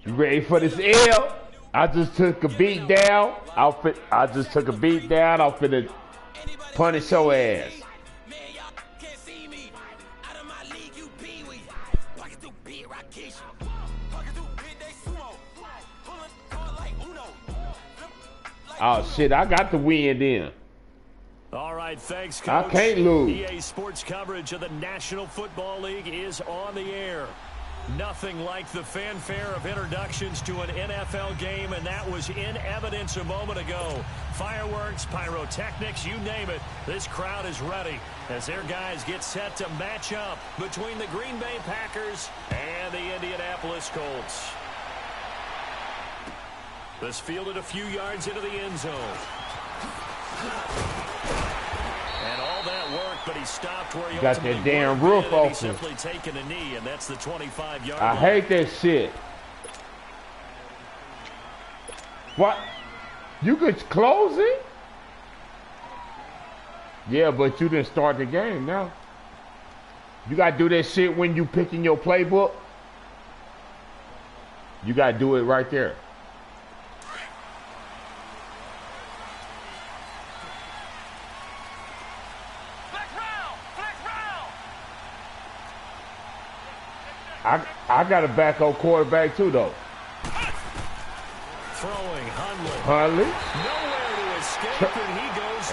You ready for this L? I just took a beat down. I just took a beat down. I'm finna punish your ass. Oh shit, I got the win then. All right, thanks, Coach. I can't lose. EA Sports coverage of the National Football League is on the air. Nothing like the fanfare of introductions to an NFL game, and that was in evidence a moment ago. Fireworks, pyrotechnics, you name it. This crowd is ready as their guys get set to match up between the Green Bay Packers and the Indianapolis Colts. This fielded a few yards into the end zone. And all that work, but he stopped where he got that damn roof open. He's simply taken a knee, and that's the 25-yard I line. hate that shit. What? You could close it? Yeah, but you didn't start the game now. You gotta do that shit when you picking your playbook. You gotta do it right there. I got a backup quarterback too, though. Throwing Hundley. Nowhere to escape, and he goes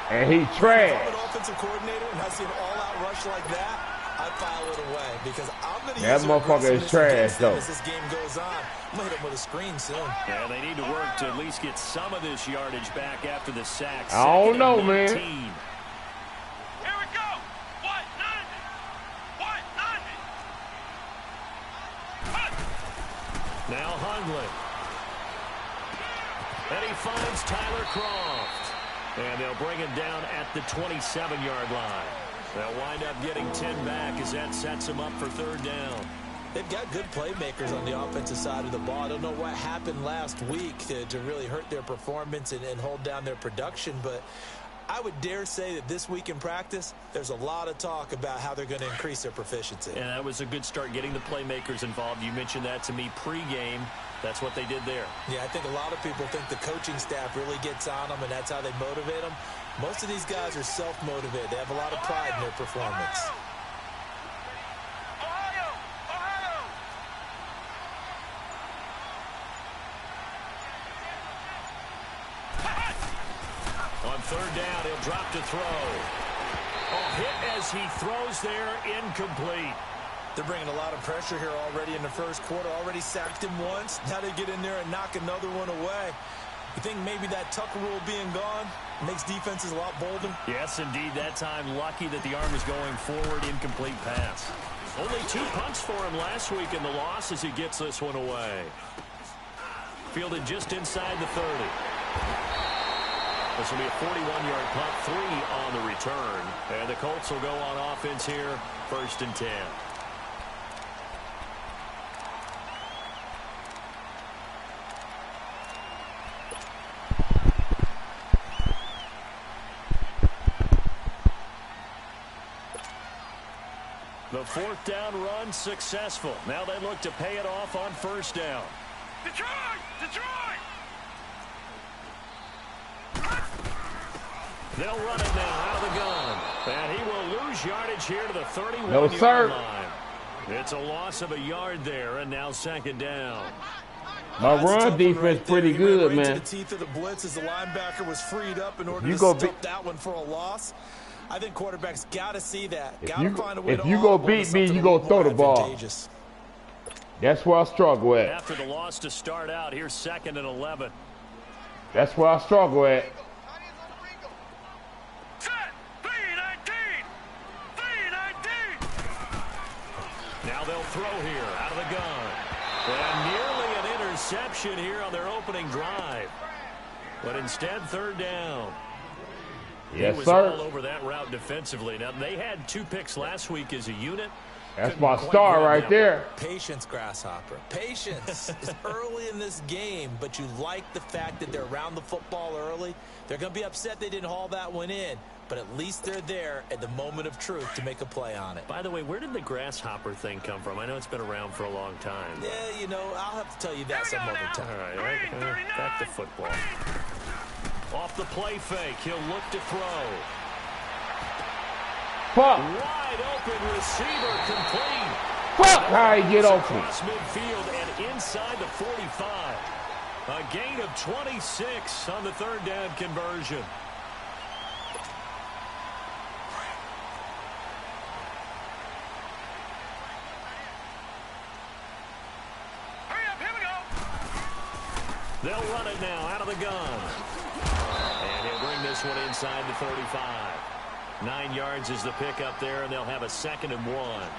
And he trash. If I'm an offensive coordinator and I see an all-out rush like that, I file it away because I'm going to that motherfucker is trash, though. As this game goes on, I'm going to hit him with a screen soon. Yeah, they need to work to at least get some of this yardage back after the sack. I don't know, man. Now Hundley. And he finds Tyler Croft. And they'll bring him down at the 27-yard line. They'll wind up getting 10 back as that sets him up for third down. They've got good playmakers on the offensive side of the ball. I don't know what happened last week to really hurt their performance and hold down their production, but I would dare say that this week in practice, there's a lot of talk about how they're going to increase their proficiency. And that was a good start getting the playmakers involved. You mentioned that to me pregame. That's what they did there. Yeah, I think a lot of people think the coaching staff really gets on them, and that's how they motivate them. Most of these guys are self-motivated. They have a lot of pride in their performance. On third down, he'll drop to throw. Hit as he throws there, incomplete. They're bringing a lot of pressure here already in the first quarter. Already sacked him once. Now they get in there and knock another one away. You think maybe that Tucker rule being gone makes defenses a lot bolder? Yes, indeed. That time, lucky that the arm was going forward, incomplete pass. Only 2 punts for him last week in the loss as he gets this one away. Fielded just inside the 30. This will be a 41-yard punt, 3 on the return. And the Colts will go on offense here, 1st and 10. The 4th down run successful. Now they look to pay it off on 1st down. Detroit! They'll run it now out of the gun. And he will lose yardage here to the 31-yard line. It's a loss of a yard there, and now 2nd down. My run defense pretty good, man. The teeth of the blitz as the linebacker was freed up in order to stop that one for a loss. I think quarterbacks got to see that. If you go beat me, you go throw the ball. That's where I struggle at. After the loss to start out, here's 2nd and 11. That's where I struggle at. Now they'll throw here out of the gun. And nearly an interception here on their opening drive. But instead, 3rd down. Yes, he was sir. all over that route defensively. Now, they had 2 picks last week as a unit. That's my star right there. Patience, Grasshopper. Patience. It's early in this game, but you like the fact that they're around the football early. They're going to be upset they didn't haul that one in, but at least they're there at the moment of truth to make a play on it. By the way, where did the grasshopper thing come from? I know it's been around for a long time. Yeah, you know, I'll have to tell you that some other time. All right, back to football. Off the play fake, he'll look to throw. Fuck. Wide open receiver complete. Fuck how he get open. Across midfield and inside the 45. A gain of 26 on the third down conversion. They'll run it now out of the gun. And he'll bring this one inside the 35. 9 yards is the pickup there, and they'll have a 2nd and 1.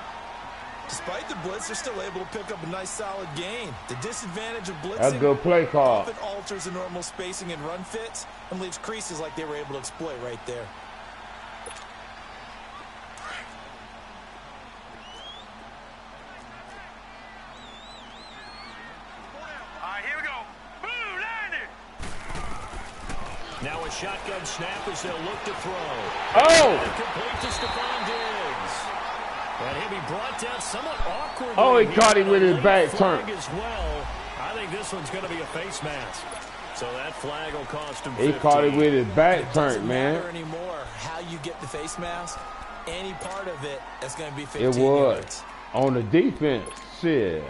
Despite the blitz, they're still able to pick up a nice, solid gain. The disadvantage of blitzing That's a good play call. often alters the normal spacing and run fits and leaves creases like they were able to exploit right there. Now a shotgun snap as they'll look to throw. Oh! Complete to Stephon Diggs. And he'll be brought down somewhat awkwardly. Oh, he caught him with his back turn. As well. I think this one's going to be a face mask. So that flag will cost him 15. He caught it with his back turn, man. It doesn't matter anymore how you get the face mask. Any part of it, that's going to be 15 yards. It was. On the defense, shit.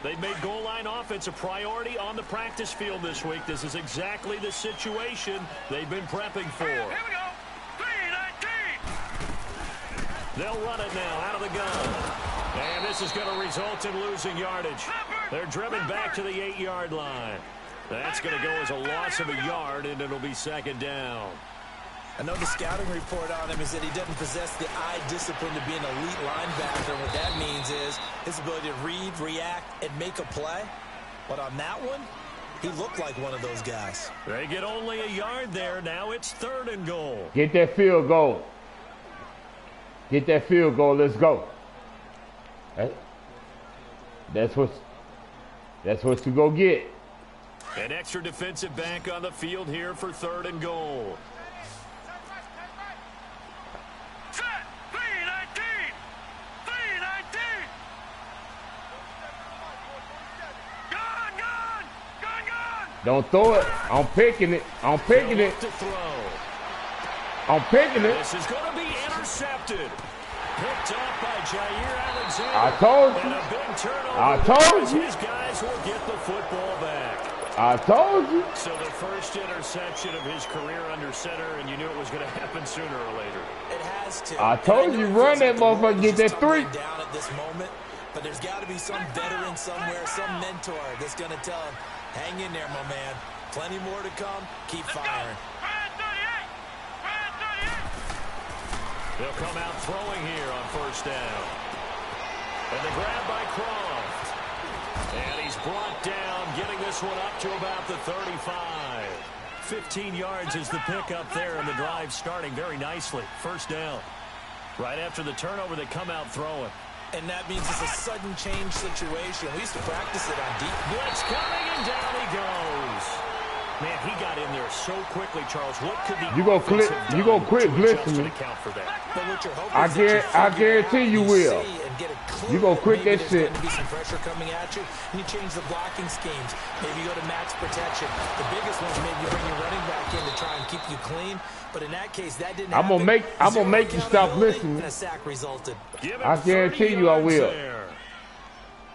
They've made goal line offense a priority on the practice field this week. This is exactly the situation they've been prepping for. Here we go. 3-19. They'll run it now out of the gun. And this is going to result in losing yardage. They're driven back to the 8-yard line. That's going to go as a loss of a yard, and it'll be 2nd down. I know the scouting report on him is that he doesn't possess the eye discipline to be an elite linebacker. What that means is his ability to read, react, and make a play. But on that one, he looked like one of those guys. They get only a yard there. Now it's 3rd and goal. Get that field goal. Get that field goal. Let's go. That's what you go get. An extra defensive back on the field here for 3rd and goal. Don't throw it. I'm picking it. I'm picking it. I'm picking it. This is going to be intercepted. Picked up by Jair Alexander. I told you. And a big turnover. I told you. His guys will get the football back. I told you. So the first interception of his career under center, and you knew it was going to happen sooner or later. It has to. I told you, run that motherfucker, get that 3. Down at this moment, but there's got to be some veteran somewhere, some mentor that's going to tell him, hang in there, my man. Plenty more to come. Keep firing. They'll come out throwing here on 1st down. And the grab by Croft. And he's brought down, getting this one up to about the 35. 15 yards is the pickup there, and the drive starting very nicely. 1st down. Right after the turnover, they come out throwing. And that means it's a sudden change situation. We used to practice it on deep. Blitz coming, and down he goes. Man, he got in there so quickly, Charles. What could the you go quit blitzing me? I guarantee you will. You go quit that shit. There's going to be some pressure coming at you, and you change the blocking schemes. Maybe you go to max protection. The biggest one's maybe you bring your running back in to try and keep you clean. But in that case, that didn't happen. I'm gonna make you stop listening. And a sack resulted. I guarantee you I will.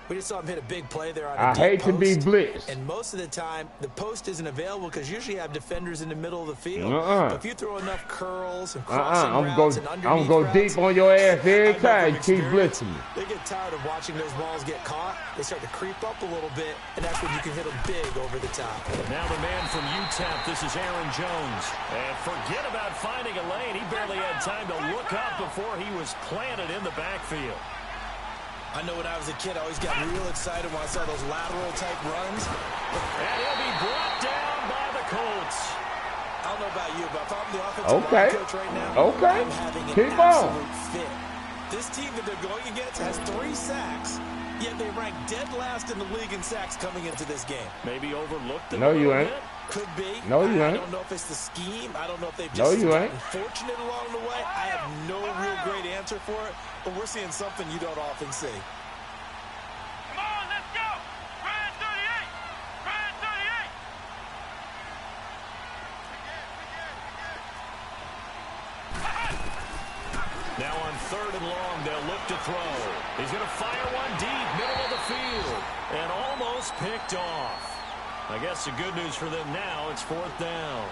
We just saw him hit a big play there on a I hate to be blitzed. And most of the time, the post isn't available because usually you have defenders in the middle of the field. But if you throw enough curls and crossing routes and underneath I'm going to go deep on your ass every time you keep blitzing me. They get tired of watching those balls get caught. They start to creep up a little bit, and that's when you can hit them big over the top. Now the man from UTEP, this is Aaron Jones. And forget about finding a lane. He barely had time to look up before he was planted in the backfield. I know when I was a kid, I always got real excited when I saw those lateral-type runs. And he'll be brought down by the Colts. I don't know about you, but if I'm the offensive line coach right now, Okay. I'm having an Keep absolute fit. This team that they're going against has 3 sacks, yet they rank dead last in the league in sacks coming into this game. Maybe overlooked it. No, you ain't. Could be. No, you I ain't. don't know if it's the scheme. I don't know if they've No, just you gotten ain't. fortunate along the way. I have no real great answer for it, but we're seeing something you don't often see. Come on, let's go! Red 38! Red 38! Now on 3rd and long, they'll look to throw. He's going to fire one deep, middle of the field, and almost picked off. I guess the good news for them now, it's 4th down.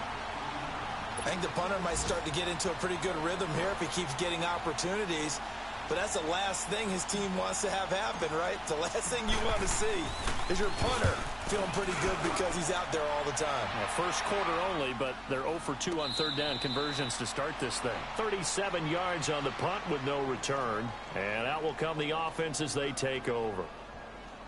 I think the punter might start to get into a pretty good rhythm here if he keeps getting opportunities. But that's the last thing his team wants to have happen, right? The last thing you want to see is your punter feeling pretty good because he's out there all the time. Yeah, first quarter only, but they're 0 for 2 on 3rd down conversions to start this thing. 37 yards on the punt with no return. And out will come the offense as they take over.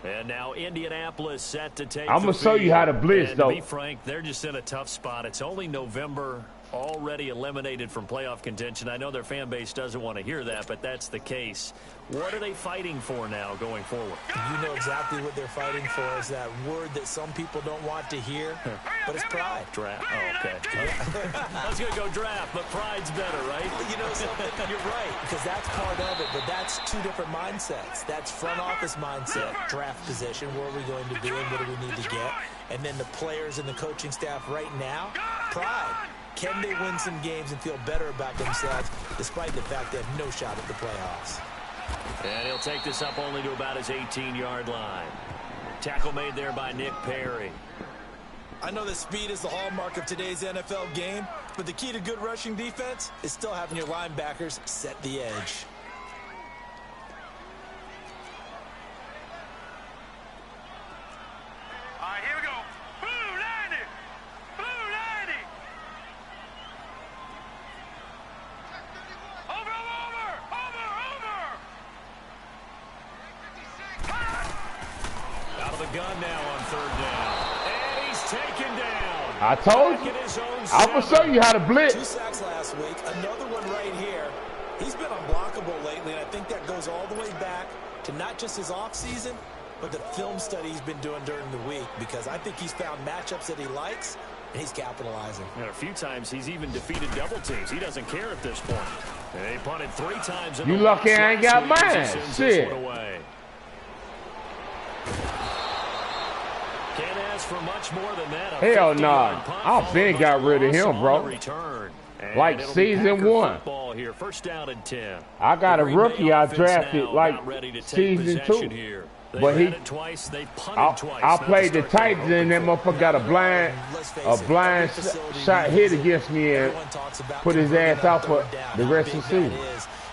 And now Indianapolis set to take I'm going to show you how to blitz, though. To be frank, they're just in a tough spot. It's only November, already eliminated from playoff contention. I know their fan base doesn't want to hear that, but that's the case. What are they fighting for now going forward? You know exactly what they're fighting for is that word that some people don't want to hear, but it's pride. Draft. Oh, okay. I was going to go draft, but pride's better, right? You know something? You're right, because that's part of it, but that's 2 different mindsets. That's front office mindset, draft position, where are we going to be and what do we need to get? And then the players and the coaching staff right now, pride. Can they win some games and feel better about themselves despite the fact they have no shot at the playoffs? And he'll take this up only to about his 18-yard line. Tackle made there by Nick Perry. I know that speed is the hallmark of today's NFL game, but the key to good rushing defense is still having your linebackers set the edge. All right, here we go. Blue 90! Blue 90! Over! Out of the gun now on 3rd down. And he's taken down. I told you. I'm going to show you how to blitz. 2 sacks last week. Another one right here. He's been unblockable lately, and I think that goes all the way back to not just his offseason, but the film study he's been doing during the week, because I think he's found matchups that he likes, and he's capitalizing. And a few times he's even defeated double teams. He doesn't care at this point. And they punted 3 times. You lucky I ain't got mine. Shit. Can't ask for much more than that. Hell nah. I been got rid of him, bro. Like season 1. Here, 1st down and 10. I got a rookie I drafted like season 2. But I played the Titans and that motherfucker got a blind shot hit against me and put his ass out for the rest of the season.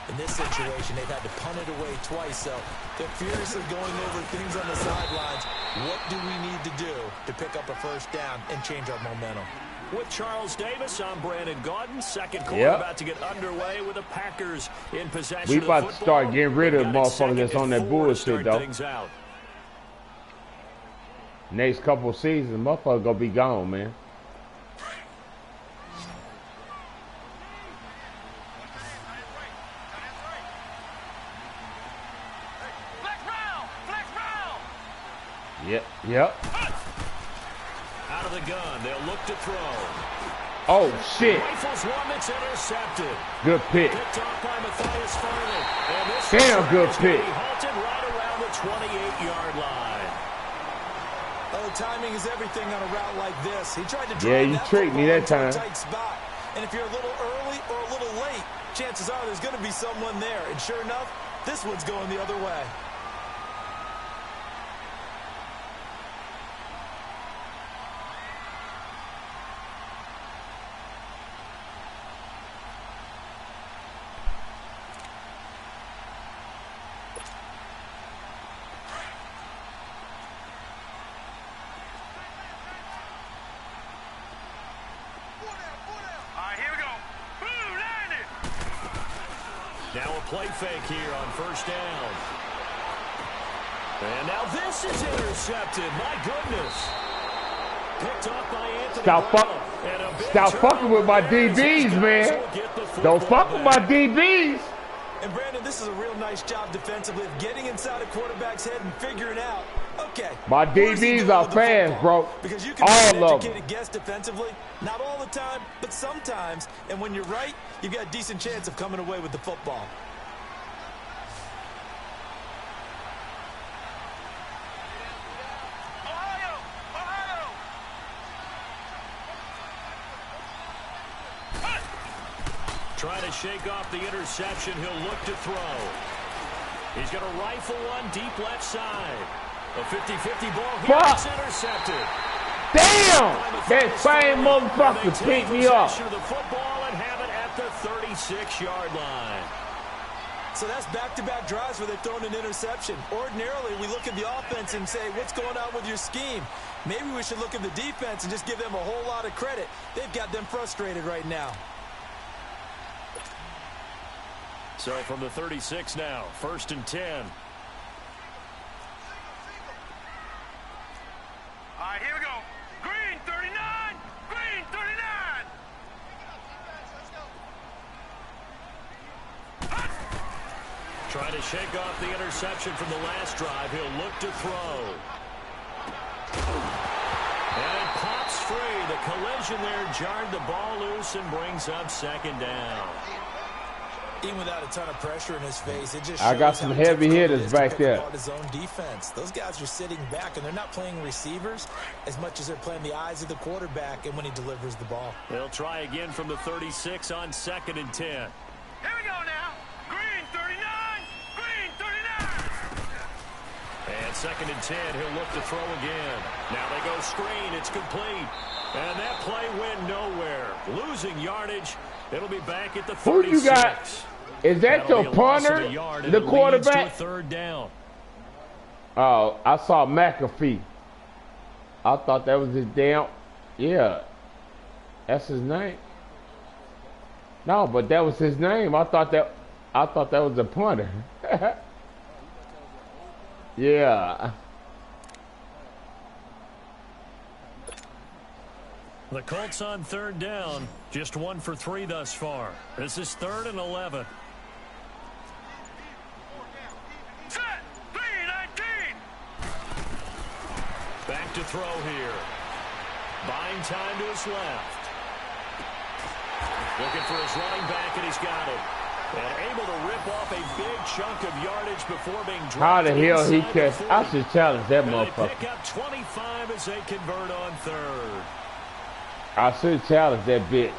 In this situation, they've had to punt it away twice, so they're furiously going over things on the sidelines. What do we need to do to pick up a 1st down and change our momentum? With Charles Davis, I'm Brandon Gaudin. 2nd quarter about to get underway with the Packers in possession. We about to start getting rid of motherfuckers that's on that bullshit, though. Next couple of seasons, motherfuckers gonna be gone, man. Yep. Out of the gun, they'll look to throw. Oh shit! Rifles one that's intercepted. Good pick. Picked off by Matthias Farley. And this damn good pick. Halted right around the 28-yard line. Oh, timing is everything on a route like this. He tried to drive you tricked me that time. Tight spot. And if you're a little early or a little late, chances are there's going to be someone there. And sure enough, this one's going the other way. Now a play fake here on 1st down. And now this is intercepted. My goodness. Picked off by Anthony Stop fucking with my DBs, man. Don't fuck with my DBs. And Brandon, this is a real nice job defensively of getting inside a quarterback's head and figuring out, okay. My DBs are fast, bro. Because you can all make an of educated them. guess defensively, not all the time, but sometimes. And when you're right, you've got a decent chance of coming away with the football. Trying to shake off the interception. He'll look to throw. He's going to rifle one deep left side. A 50-50 ball here. It's intercepted. Damn! That same motherfucker picked me up. The football and have it at the 36-yard line. So that's back-to-back drives where they've thrown an interception. Ordinarily, we look at the offense and say, what's going on with your scheme? Maybe we should look at the defense and just give them a whole lot of credit. They've got them frustrated right now. So from the 36 now, 1st and 10. All right, here we go. Green 39. Green 39. Trying to shake off the interception from the last drive. He'll look to throw. And it pops free. The collision there jarred the ball loose and brings up 2nd down. Even without a ton of pressure in his face, it just shows I got some heavy hitters back there. His own defense. Those guys are sitting back, and they're not playing receivers as much as they're playing the eyes of the quarterback and when he delivers the ball. They'll try again from the 36 on 2nd and 10. Here we go now. Green 39. Green 39. And 2nd and 10, he'll look to throw again. Now they go screen. It's complete. And that play went nowhere. Losing yardage. It'll be back at the 36. Who you got? Is that your punter, the quarterback? 3rd down. Oh, I saw McAfee. I thought that was his damn. Yeah, that's his name. No, but that was his name. I thought that was a punter. Yeah. The Colts on 3rd down. Just 1 for 3 thus far. This is 3rd and 11. Set. 3-19. Back to throw here. Buying time to his left. Looking for his running back, and he's got it. And able to rip off a big chunk of yardage before being dropped. How the hell he catch? I should challenge that and motherfucker. they pick up 25 as they convert on 3rd. I should challenge that bitch.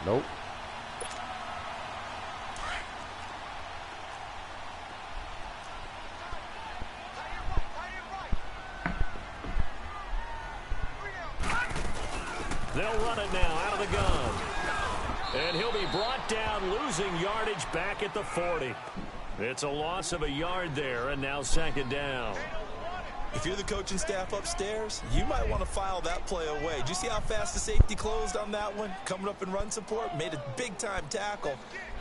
Nope. They'll run it now out of the gun. And he'll be brought down, losing yardage back at the 40. It's a loss of a yard there, and now 2nd down. If you're the coaching staff upstairs, you might want to file that play away. Did you see how fast the safety closed on that one? Coming up in run support, made a big-time tackle.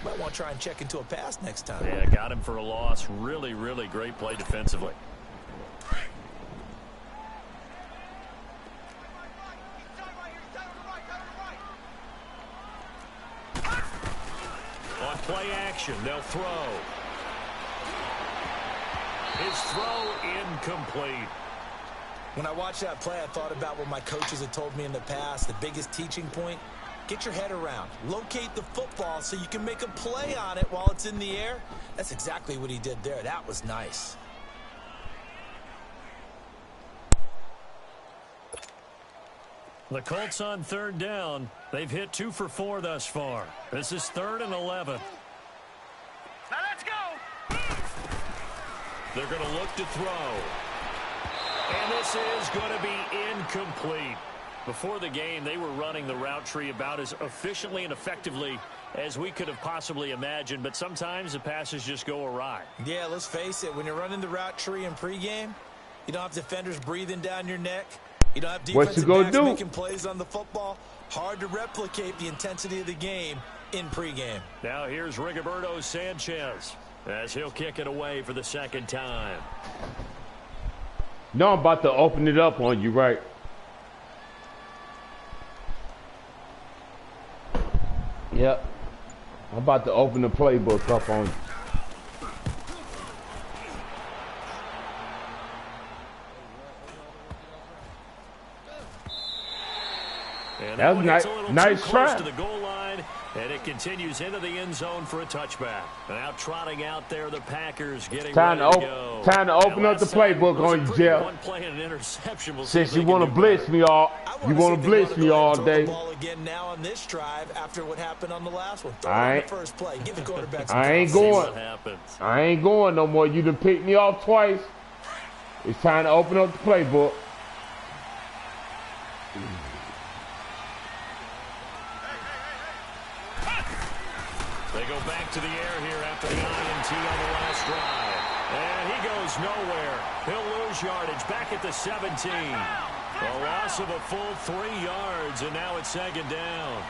Might want to try and check into a pass next time. Yeah, got him for a loss. Really, really great play defensively. On play action, they'll throw. His throw incomplete. When I watched that play, I thought about what my coaches had told me in the past. The biggest teaching point, get your head around. Locate the football so you can make a play on it while it's in the air. That's exactly what he did there. That was nice. The Colts on 3rd down. They've hit 2 for 4 thus far. This is 3rd and 11. Now let's go. They're going to look to throw. And this is going to be incomplete. Before the game, they were running the route tree about as efficiently and effectively as we could have possibly imagined, but sometimes the passes just go awry. Yeah, let's face it. When you're running the route tree in pregame, you don't have defenders breathing down your neck. You don't have defensive backs making plays on the football. Hard to replicate the intensity of the game in pregame. Now here's Rigoberto Sanchez as he'll kick it away for the 2nd time. No, I'm about to open it up on you, right? Yep. I'm about to open the playbook up on you. And that was nice. Nice try. To the goal line, and it continues into the end zone for a touchback. Now trotting out there, the Packers getting ready to go. Time to open up the playbook on you, Jeff. Since you want to blitz me all, day. Ball again now on this drive after what happened on the last one. I ain't going no more. You done picked me off twice. It's time to open up the playbook. They go back to the air here after the INT on the last drive. And he goes nowhere. He'll lose yardage back at the 17. A loss of a full 3 yards, and now it's second down.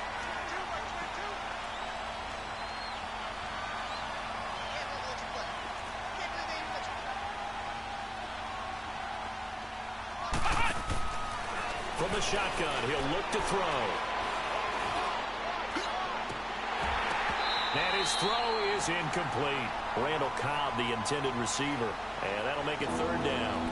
From the shotgun, he'll look to throw. And his throw is incomplete. Randall Cobb, the intended receiver. And that'll make it third down.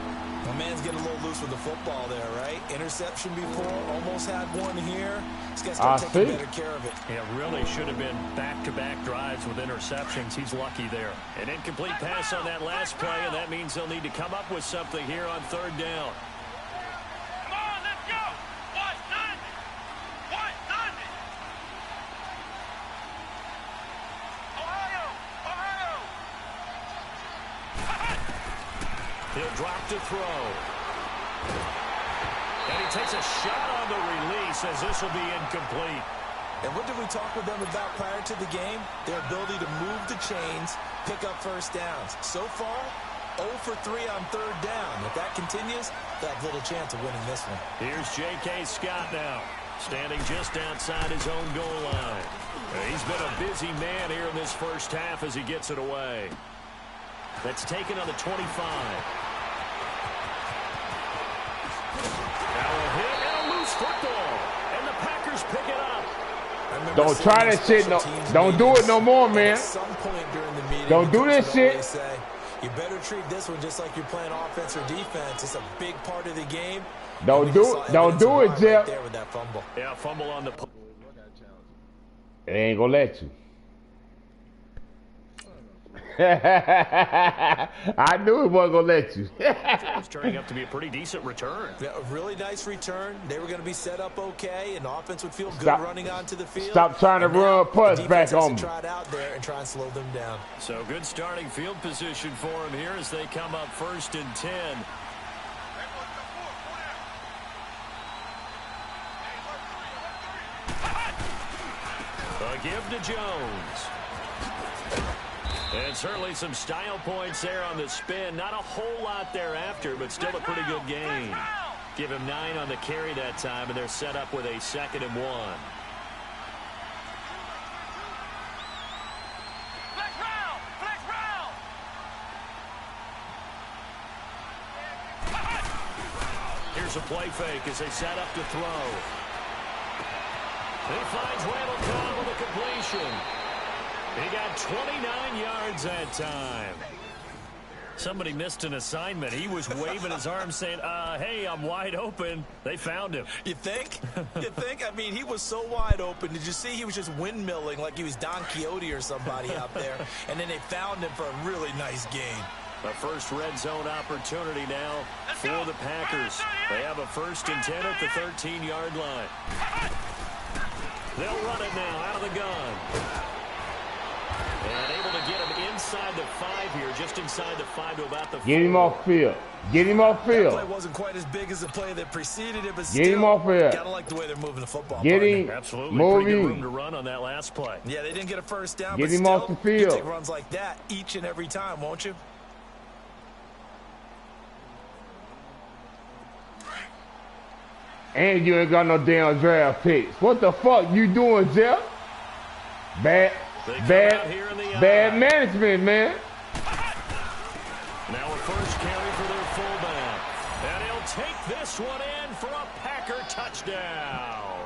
My man's getting a little loose with the football there, right? Interception before, almost had one here. This guy's got to take better care of it. Yeah, really should have been back-to-back drives with interceptions. He's lucky there. An incomplete pass on that last play, and that means they'll need to come up with something here on third down. Come on, let's go. White Sunday. White Sunday. Ohio. He'll drop to throw. And he takes a shot on the release as this will be incomplete. And what did we talk with them about prior to the game? Their ability to move the chains, pick up first downs. So far, 0 for 3 on third down. If that continues, they have little chance of winning this one. Here's J.K. Scott now, standing just outside his own goal line. He's been a busy man here in this first half as he gets it away. That's taken on the 25. Now a hit and a loose football. And the Packers pick it up. Don't try that shit. No, don't do it no more, man. At some point during the meeting, don't do this shit. Say, you better treat this one just like you're playing offense or defense. It's a big part of the game. Don't do it. Don't do it, Jeff. There with that fumble. Yeah, fumble on the. They ain't gonna let you. I knew it wasn't gonna let you. It's turning up to be a pretty decent return. Yeah, a really nice return. They were going to be set up okay, and the offense would feel good running onto the field. Stop trying to run push back on me. Try it out there and try and slow them down. So good starting field position for them here as they come up 1st and 10. A give to Jones. And certainly some style points there on the spin. Not a whole lot thereafter, but still a pretty good game. Give him 9 on the carry that time, and they're set up with a 2nd and 1. Flex round. Flex round. Here's a play fake as they set up to throw. He finds Randall Cobb with a completion. He got 29 yards that time. Somebody missed an assignment. He was waving his arms saying, hey, I'm wide open. They found him. You think? You think? I mean, he was so wide open. Did you see he was just windmilling like he was Don Quixote or somebody out there? And then they found him for a really nice gain. The first red zone opportunity now for the Packers. They have a 1st and 10 at the 13-yard line. They'll run it now out of the gun. And able to get him inside the 5 here, just inside the 5 to about the 4. Get him off field. Get him off field. That play wasn't quite as big as the play that preceded it, but get him off field. Gotta like the way they're moving the football. Get him. Absolutely. Pretty good room to run on that last play. Yeah, they didn't get a first down. Get but him still, off the field. You take runs like that each and every time, won't you? And you ain't got no damn draft picks. What the fuck you doing, Jeff? Bad management, man. Now a first carry for their fullback. this one in for a Packer touchdown.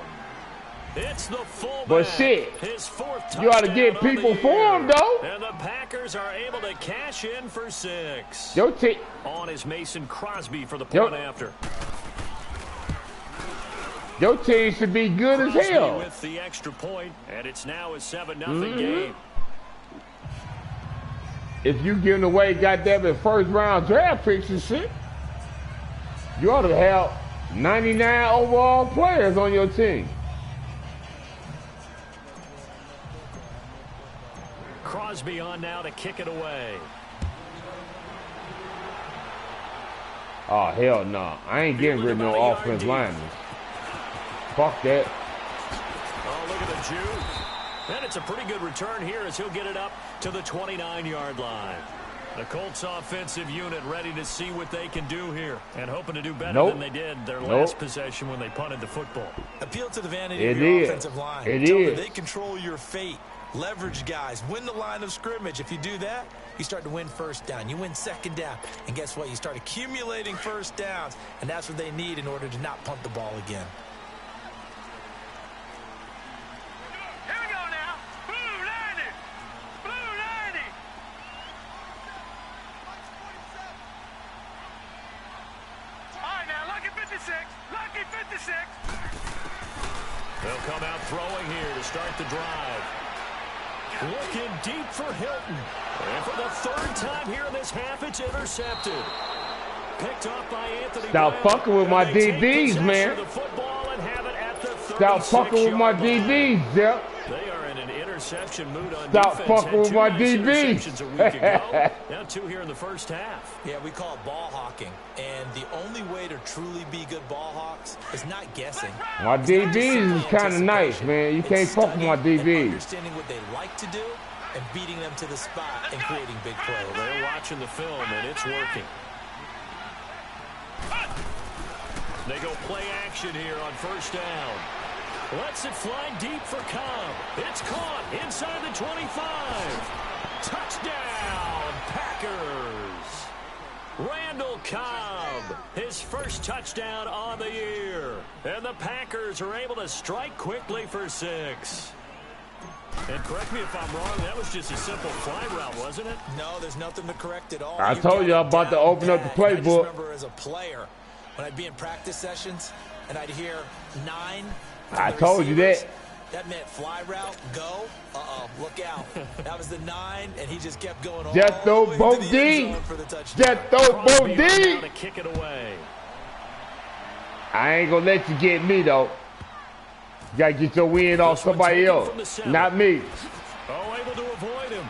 It's the fullback. But shit, his fourth touchdown. You ought to get people for him, though. And the Packers are able to cash in for 6. Your team. On is Mason Crosby for the point after. Your team should be good as hell. With the extra point, and it's now a 7-0 game. If you giving away goddamn first round draft picks and shit, you ought to have 99 overall players on your team. Crosby on now to kick it away. Oh, hell no. I ain't getting rid of no offense linemen. Fuck that. Oh, look at the Jew. And it's a pretty good return here as he'll get it up to the 29-yard line. The Colts offensive unit ready to see what they can do here and hoping to do better than they did their last possession when they punted the football. Appeal to the vanity of your offensive line. Tell them they control your fate. Leverage guys. Win the line of scrimmage. If you do that, you start to win first down. You win second down. And guess what? You start accumulating first downs. And that's what they need in order to not punt the ball again. Here we go now. Blue 90. Blue 90. All right, now, lucky 56. Lucky 56. They'll come out throwing here to start the drive. Looking deep for Hilton. And for the third time here in this half, it's intercepted. Picked off by Anthony. Stop fucking with my DBs, man. Stop fucking with my DBs, Jeff. They are in an interception mood on Stop defense. fucking with my DBs. A week ago. Now 2 here in the first half. Yeah, we call it ball hawking. And the only way to truly be good ball hawks is not guessing. My DBs is kind of nice, man. You can't fuck with my DBs. Understanding what they like to do and beating them to the spot and creating big plays. Well, they're watching the film, and it's working. They go play action here on first down. Lets it fly deep for Cobb. It's caught inside the 25. Touchdown, Packers. Randall Cobb, his first touchdown on the year. And the Packers are able to strike quickly for 6. And correct me if I'm wrong, that was just a simple fly route, wasn't it? No, there's nothing to correct at all. I told you I'm about to open up the playbook. I just remember as a player, when I'd be in practice sessions, and I'd hear 9. I told you that. That meant fly route, go. Look out. That was the 9, and he just kept going on. Just throw both D. Just throw both D. To kick it away. I ain't gonna let you get me, though. You gotta get your wind off somebody else, not me. Oh, able to avoid him.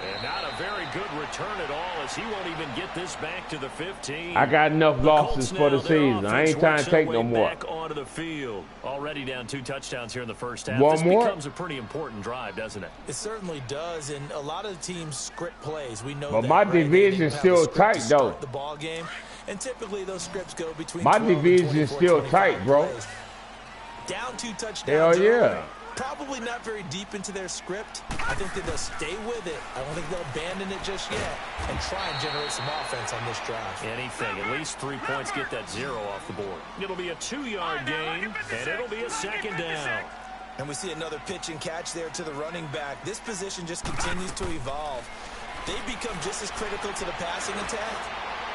And not a very good return at all, as he won't even get this back to the 15. I got enough losses for the season. I ain't trying to take no more. Back onto the field. Already down 2 touchdowns here in the first half. One this more? becomes a pretty important drive, doesn't it? It certainly does, and a lot of the teams script plays. We know but that. My division's still tight, though. The ball game, and typically those scripts go between. My division's still tight, bro. Plays. Down 2 touchdowns. Hell yeah. Early. Probably not very deep into their script. I think that they'll stay with it. I don't think they'll abandon it just yet and try and generate some offense on this drive. Anything. At least 3 points, get that 0 off the board. It'll be a 2-yard gain, and it'll be a second down. And we see another pitch and catch there to the running back. This position just continues to evolve. They become just as critical to the passing attack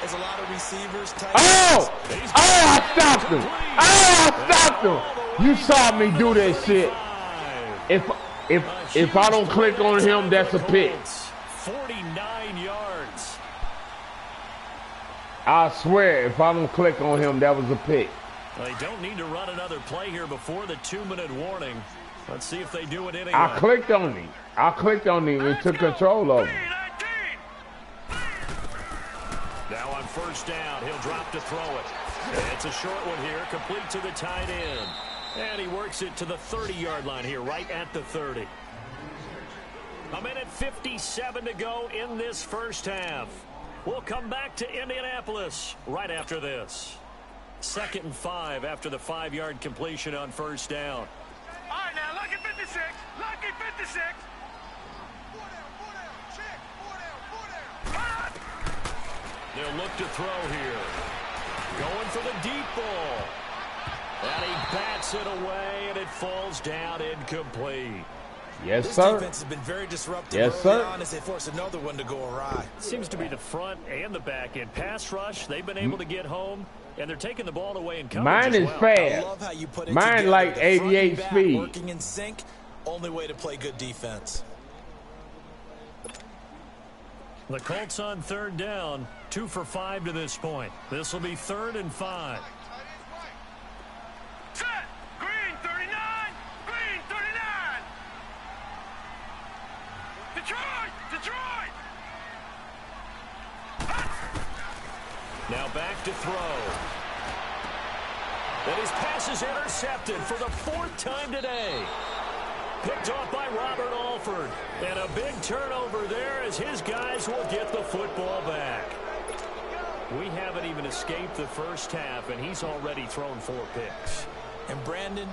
as a lot of receivers. Oh! Oh, I stopped him. Oh, I stopped him. You saw me do that shit. If I don't click on him, that's a pick. 49 yards. I swear, if I don't click on him, that was a pick. They don't need to run another play here before the 2-minute warning. Let's see if they do it anyway. I clicked on him. And took control of him. Now on first down, he'll drop to throw it. It's a short one here, complete to the tight end. And he works it to the 30-yard line here, right at the 30. 1:57 to go in this first half. We'll come back to Indianapolis right after this. 2nd and 5 after the 5-yard completion on first down. All right, now, lucky 56. Lucky 56. They'll look to throw here. Going for the deep ball. And he bats it away, and it falls down incomplete. Yes, this sir. Defense has been very disruptive yes, early sir. on as they force another one to go awry. Seems to be the front and the back end. Pass rush, they've been able to get home, and they're taking the ball away in coverage. Mine is well. fast. I love how you put it Mine together. like The front and 88 back speed. Working in sync, only way to play good defense. The Colts on 3rd down, 2 for 5 to this point. This will be 3rd and 5. Set. Green 39. Green 39. Detroit. Detroit. Now back to throw. And his pass is intercepted for the 4th time today. Picked off by Robert Alford. And a big turnover there as his guys will get the football back. We haven't even escaped the first half, and he's already thrown 4 picks. And Brandon,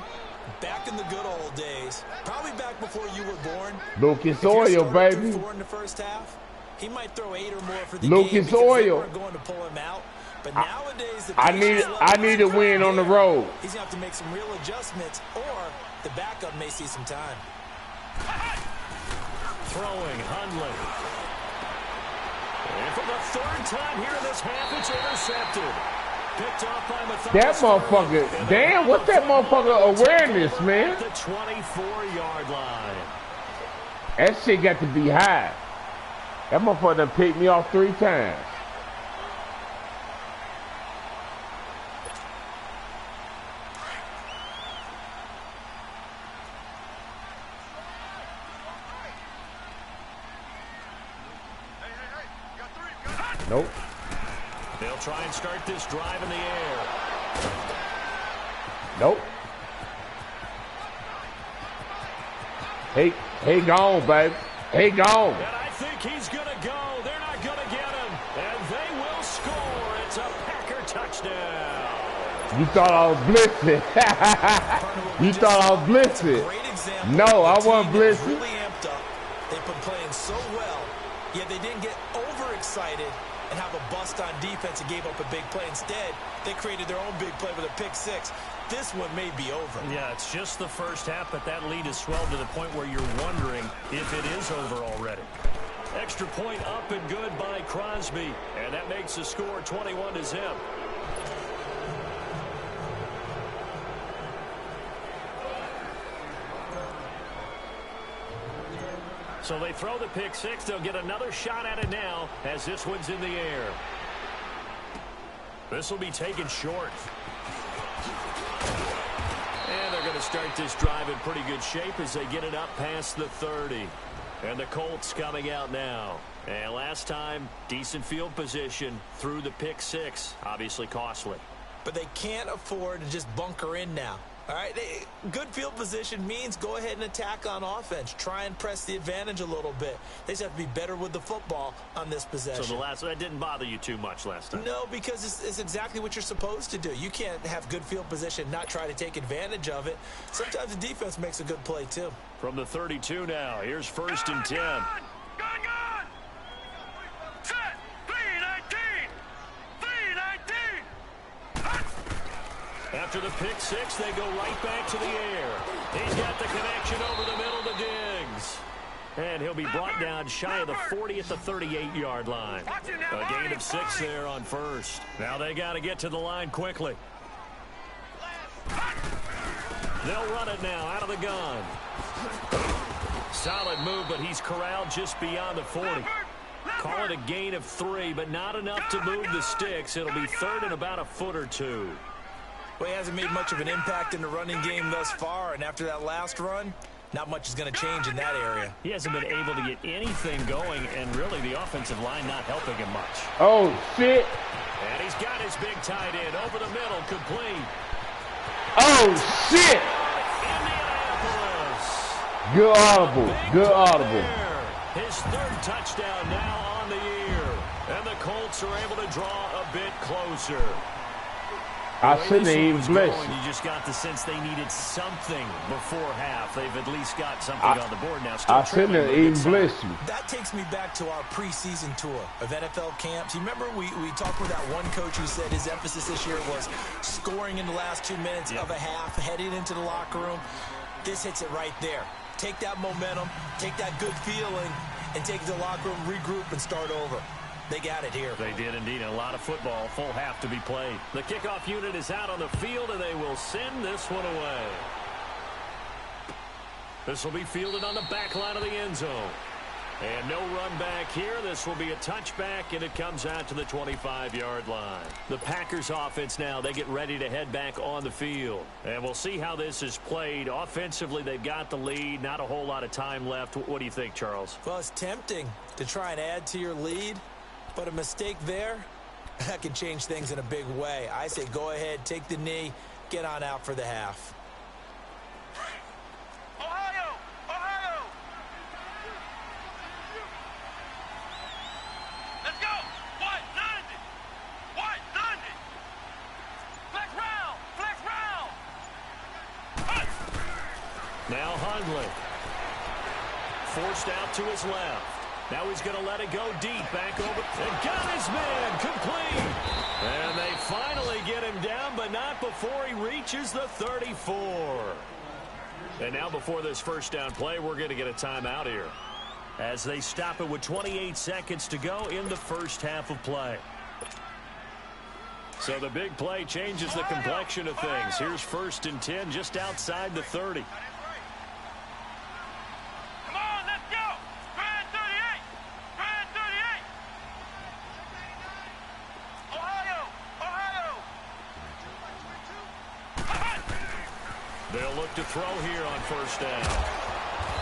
back in the good old days, probably back before you were born. Lucas Oil, baby. 4 in the first half, he might throw 8 or more for the Lucas game because Oil. they weren't going to pull him out. But nowadays, I need a win on the road. He's going to have to make some real adjustments, or the backup may see some time. Throwing Hundley. And for the 3rd time here in this half, it's intercepted. Picked off by Matthias. That motherfucker, damn, what's that motherfucker awareness, man? The 24-yard line. That shit got to be high. That motherfucker done picked me off 3 times. Nope. They'll try and start this drive in the air. Nope. He gone, baby. He gone. And I think he's going to go. They're not going to get him. And they will score. It's a Packer touchdown. You thought I was blitzing. You thought I was blitzing. No, I wasn't blitzing. Really amped up. They've been playing so well, yet they didn't get overexcited and have a bust on defense and gave up a big play. Instead, they created their own big play with a pick 6. This one may be over. Yeah, it's just the first half, but that lead has swelled to the point where you're wondering if it is over already. Extra point up and good by Crosby, and that makes the score 21-0. So they throw the pick 6. They'll get another shot at it now as this one's in the air. This will be taken short. And they're going to start this drive in pretty good shape as they get it up past the 30. And the Colts coming out now. And last time, decent field position through the pick 6. Obviously costly. But they can't afford to just bunker in now. All right, good field position means go ahead and attack on offense. Try and press the advantage a little bit. They just have to be better with the football on this possession. So that didn't bother you too much last time? No, because it's exactly what you're supposed to do. You can't have good field position, not try to take advantage of it. Sometimes the defense makes a good play, too. From the 32 now, here's 1st and 10. Gun. Set. 319. 319. After the pick 6, they go right back to the air. He's got the connection over the middle to Diggs. And he'll be brought down shy of the 40 at the 38-yard line. A gain of 6 there on 1st. Now they got to get to the line quickly. They'll run it now out of the gun. Solid move, but he's corralled just beyond the 40. Call it a gain of 3, but not enough to move the sticks. It'll be 3rd and about a foot or 2. Well, he hasn't made much of an impact in the running game thus far, and after that last run, not much is going to change in that area. He hasn't been able to get anything going, and really the offensive line not helping him much. Oh, shit. And he's got his big tight end over the middle, complete. Oh, shit. Indianapolis. Good audible. Good audible. His 3rd touchdown now on the year. And the Colts are able to draw a bit closer. I shouldn't have even blessed you. You just got the sense they needed something before half. They've at least got something on the board now. I shouldn't have even blessed you. That takes me back to our preseason tour of NFL camps. You remember we talked with that one coach who said his emphasis this year was scoring in the last 2 minutes of a half, heading into the locker room. This hits it right there. Take that momentum, take that good feeling, and take it to the locker room, regroup, and start over. They got it here. They did indeed. A lot of football, full half to be played. The kickoff unit is out on the field, and they will send this one away. This will be fielded on the back line of the end zone. And no run back here. This will be a touchback, and it comes out to the 25-yard line. The Packers offense now, they get ready to head back on the field. And we'll see how this is played. Offensively, they've got the lead. Not a whole lot of time left. What do you think, Charles? Well, it's tempting to try and add to your lead, but a mistake there, that can change things in a big way. I say go ahead, take the knee, get on out for the half. Now Hundley. Forced out to his left. Now he's going to let it go deep. Back over. And got his man. Complete. And they finally get him down, but not before he reaches the 34. And now before this first down play, we're going to get a timeout here, as they stop it with 28 seconds to go in the first half of play. So the big play changes the complexion of things. Here's 1st and 10 just outside the 30. They'll look to throw here on 1st down.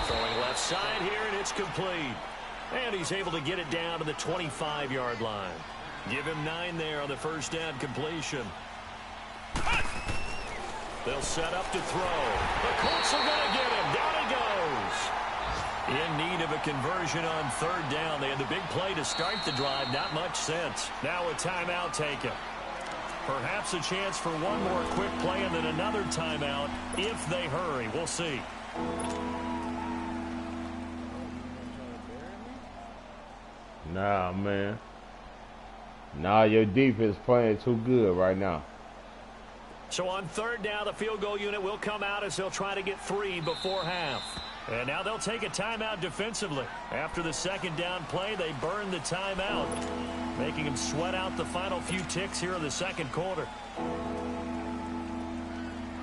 Throwing left side here, and it's complete. And he's able to get it down to the 25-yard line. Give him 9 there on the 1st down completion. They'll set up to throw. The Colts are going to get him. Down he goes. In need of a conversion on 3rd down. They had the big play to start the drive. Not much sense. Now a timeout taken. Perhaps a chance for one more quick play and then another timeout if they hurry. We'll see. Nah, man. Nah, your defense playing too good right now. So on 3rd down, the field goal unit will come out as they'll try to get 3 before half. And now they'll take a timeout defensively. After the 2nd down play, they burn the timeout, making them sweat out the final few ticks here in the 2nd quarter.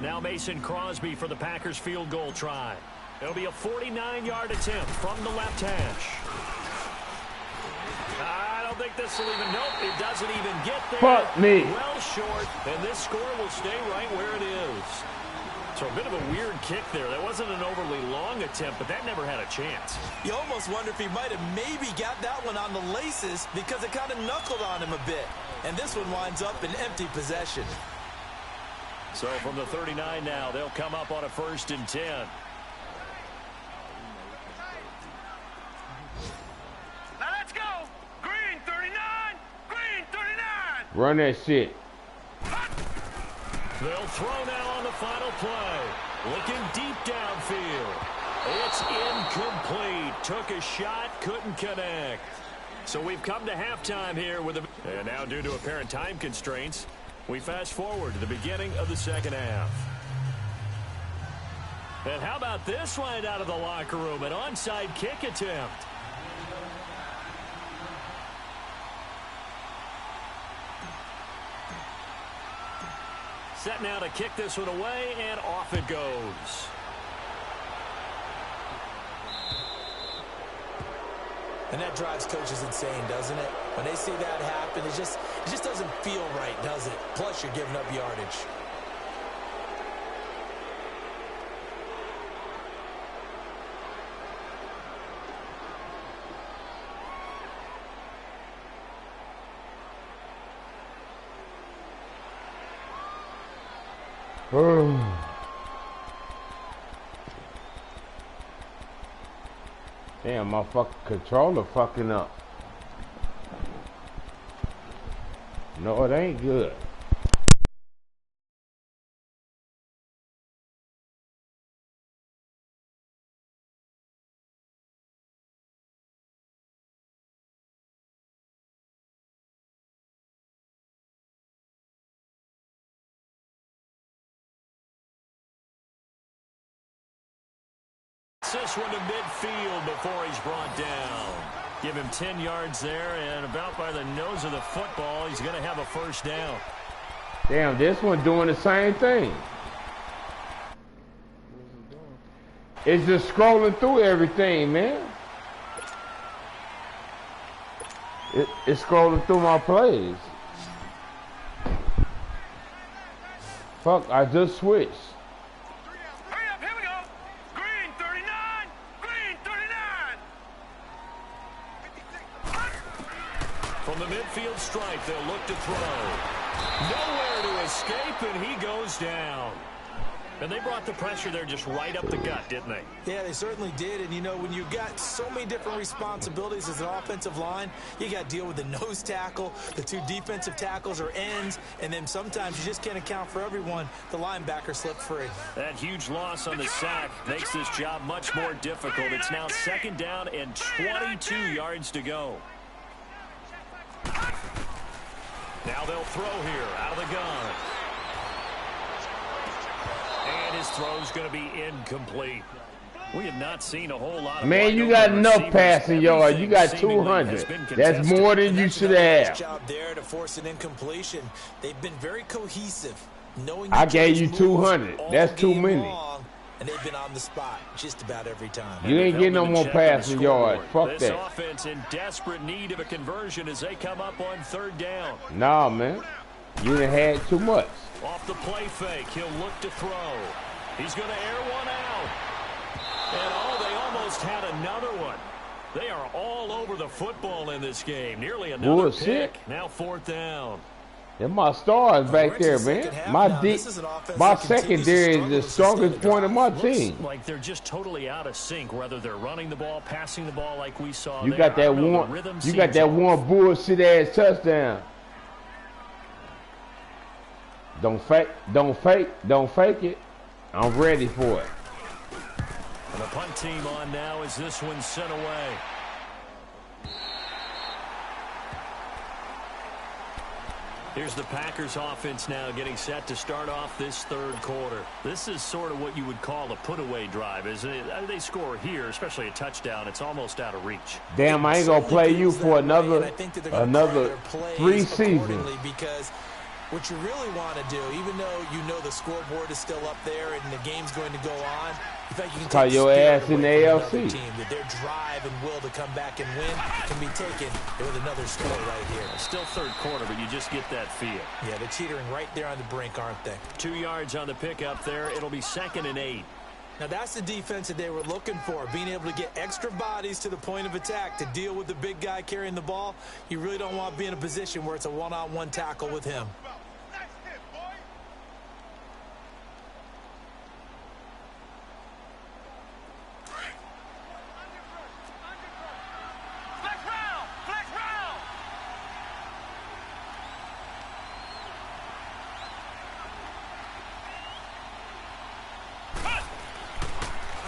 Now Mason Crosby for the Packers field goal try. It'll be a 49-yard attempt from the left hash. I don't think this will even, nope, it doesn't even get there. Fuck me. Well short, and this score will stay right where it is. So a bit of a weird kick there. That wasn't an overly long attempt, but that never had a chance. You almost wonder if he might have maybe got that one on the laces because it kind of knuckled on him a bit. And this one winds up in empty possession. So from the 39 now, they'll come up on a 1st and 10. Now let's go. Green 39. Green 39. Run that shit. They'll throw now on the final play. Looking deep downfield. It's incomplete. Took a shot, couldn't connect. So we've come to halftime here with a... And now due to apparent time constraints, we fast forward to the beginning of the 2nd half. And how about this right out of the locker room? An onside kick attempt. Set now to kick this one away, and off it goes. And that drives coaches insane, doesn't it? When they see that happen, it just doesn't feel right, does it? Plus, you're giving up yardage. Damn, my fucking controller fucking up. No, it ain't good. Gets this one to midfield before he's brought down. Give him 10 yards there, and about by the nose of the football, he's going to have a first down. Damn, this one doing the same thing. It's just scrolling through everything, man. It's scrolling through my plays. Fuck, I just switched. Hurry up, here we go. Green 39. Green 39. From the midfield stripe, they'll look to throw. Nowhere to escape, and he goes down. And they brought the pressure there just right up the gut, didn't they? Yeah, they certainly did. And, you know, when you've got so many different responsibilities as an offensive line, you got to deal with the nose tackle, the two defensive tackles or ends, and then sometimes you just can't account for everyone. The linebacker slipped free. That huge loss on the sack makes this job much more difficult. It's now 2nd down and 22 yards to go. Now they'll throw here out of the gun. And his throw's going to be incomplete. We have not seen a whole lot of... Man, you got enough passing yards. You got 200. That's more than you should have. Job there to force an incompletion. They've been very cohesive. Knowing I gave you 200. That's too many. And they've been on the spot just about every time. You ain't getting no more passing yards. Fuck that. This offense in desperate need of a conversion as they come up on 3rd down. Nah, man. You done had too much. Off the play fake, he'll look to throw. He's going to air one out. And they almost had another one. They are all over the football in this game. Nearly another pick. Now 4th down. And my stars back there, man. My secondary is the strongest point of my team. Like they're just totally out of sync, whether they're running the ball, passing the ball like we saw. You got that one. You got that one bullshit ass touchdown. Don't fake it. I'm ready for it. And the punt team on now as this one's sent away. Here's the Packers offense now getting set to start off this 3rd quarter. This is sort of what you would call a put-away drive, isn't it? They score here, especially a touchdown. It's almost out of reach. Damn, I ain't gonna play you for another 3 seasons. Because what you really want to do, even though you know the scoreboard is still up there and the game's going to go on, in fact, you can call your ass in the AFC. Team, that their drive and will to come back and win can be taken with another score right here. Still 3rd quarter, but you just get that feel. Yeah, they're teetering right there on the brink, aren't they? 2 yards on the pickup there. It'll be 2nd and 8. Now, that's the defense that they were looking for, being able to get extra bodies to the point of attack to deal with the big guy carrying the ball. You really don't want to be in a position where it's a one-on-one tackle with him.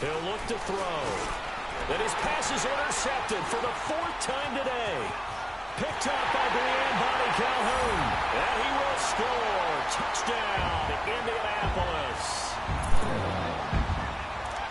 He'll look to throw. And his pass is intercepted for the 4th time today. Picked up by Bonnie Calhoun. And he will score. Touchdown, Indianapolis.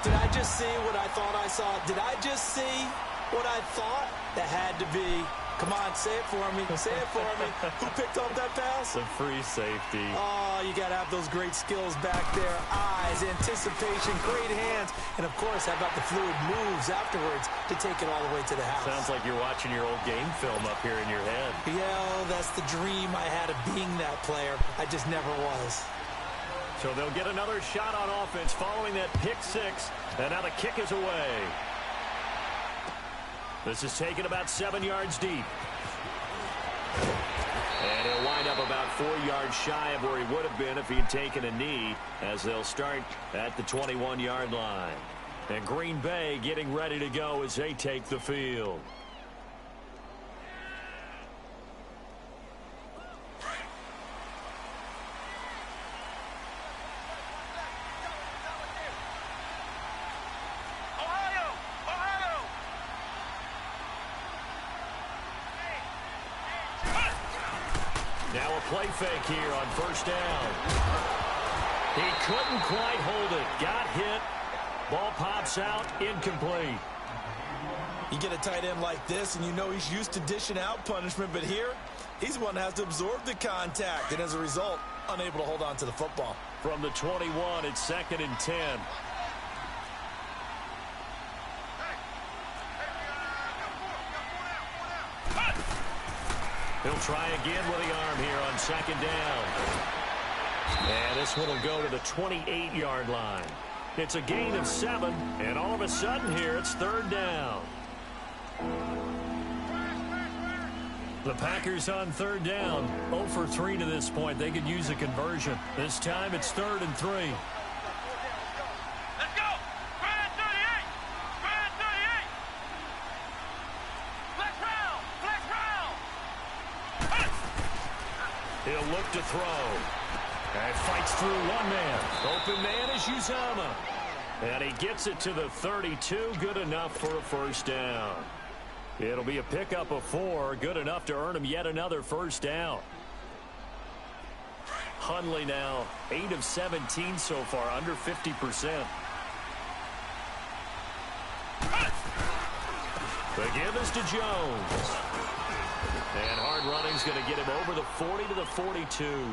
Did I just see what I thought I saw? Did I just see what I thought? That had to be. Come on, say it for me. Say it for me. Who picked up that pass? The free safety. Oh, you got to have those great skills back there. Eyes, anticipation, great hands. And, of course, how about the fluid moves afterwards to take it all the way to the house? Sounds like you're watching your old game film up here in your head. Yeah, that's the dream I had of being that player. I just never was. So they'll get another shot on offense following that pick 6. And now the kick is away. This is taken about 7 yards deep. And he'll wind up about 4 yards shy of where he would have been if he'd taken a knee, as they'll start at the 21-yard line. And Green Bay getting ready to go as they take the field. Now a play fake here on 1st down. He couldn't quite hold it. Got hit, Ball pops out, incomplete. You get a tight end like this, and you know he's used to dishing out punishment, but here, he's the one that has to absorb the contact, and as a result, unable to hold on to the football. From the 21, it's 2nd and 10. He'll try again with the arm here on 2nd down. And this one will go to the 28-yard line. It's a gain of 7, and all of a sudden here it's 3rd down. The Packers on 3rd down, 0 for 3 to this point. They could use a conversion. This time it's 3rd and 3. Let's go! Brad 38! Brad 38! Flex round! Flex round! He'll look to throw. And fights through one man. Open man is Uzama. And he gets it to the 32. Good enough for a 1st down. It'll be a pickup of 4. Good enough to earn him yet another 1st down. Hundley now 8 of 17 so far, under 50%. The give is to Jones. And hard running's going to get him over the 40 to the 42.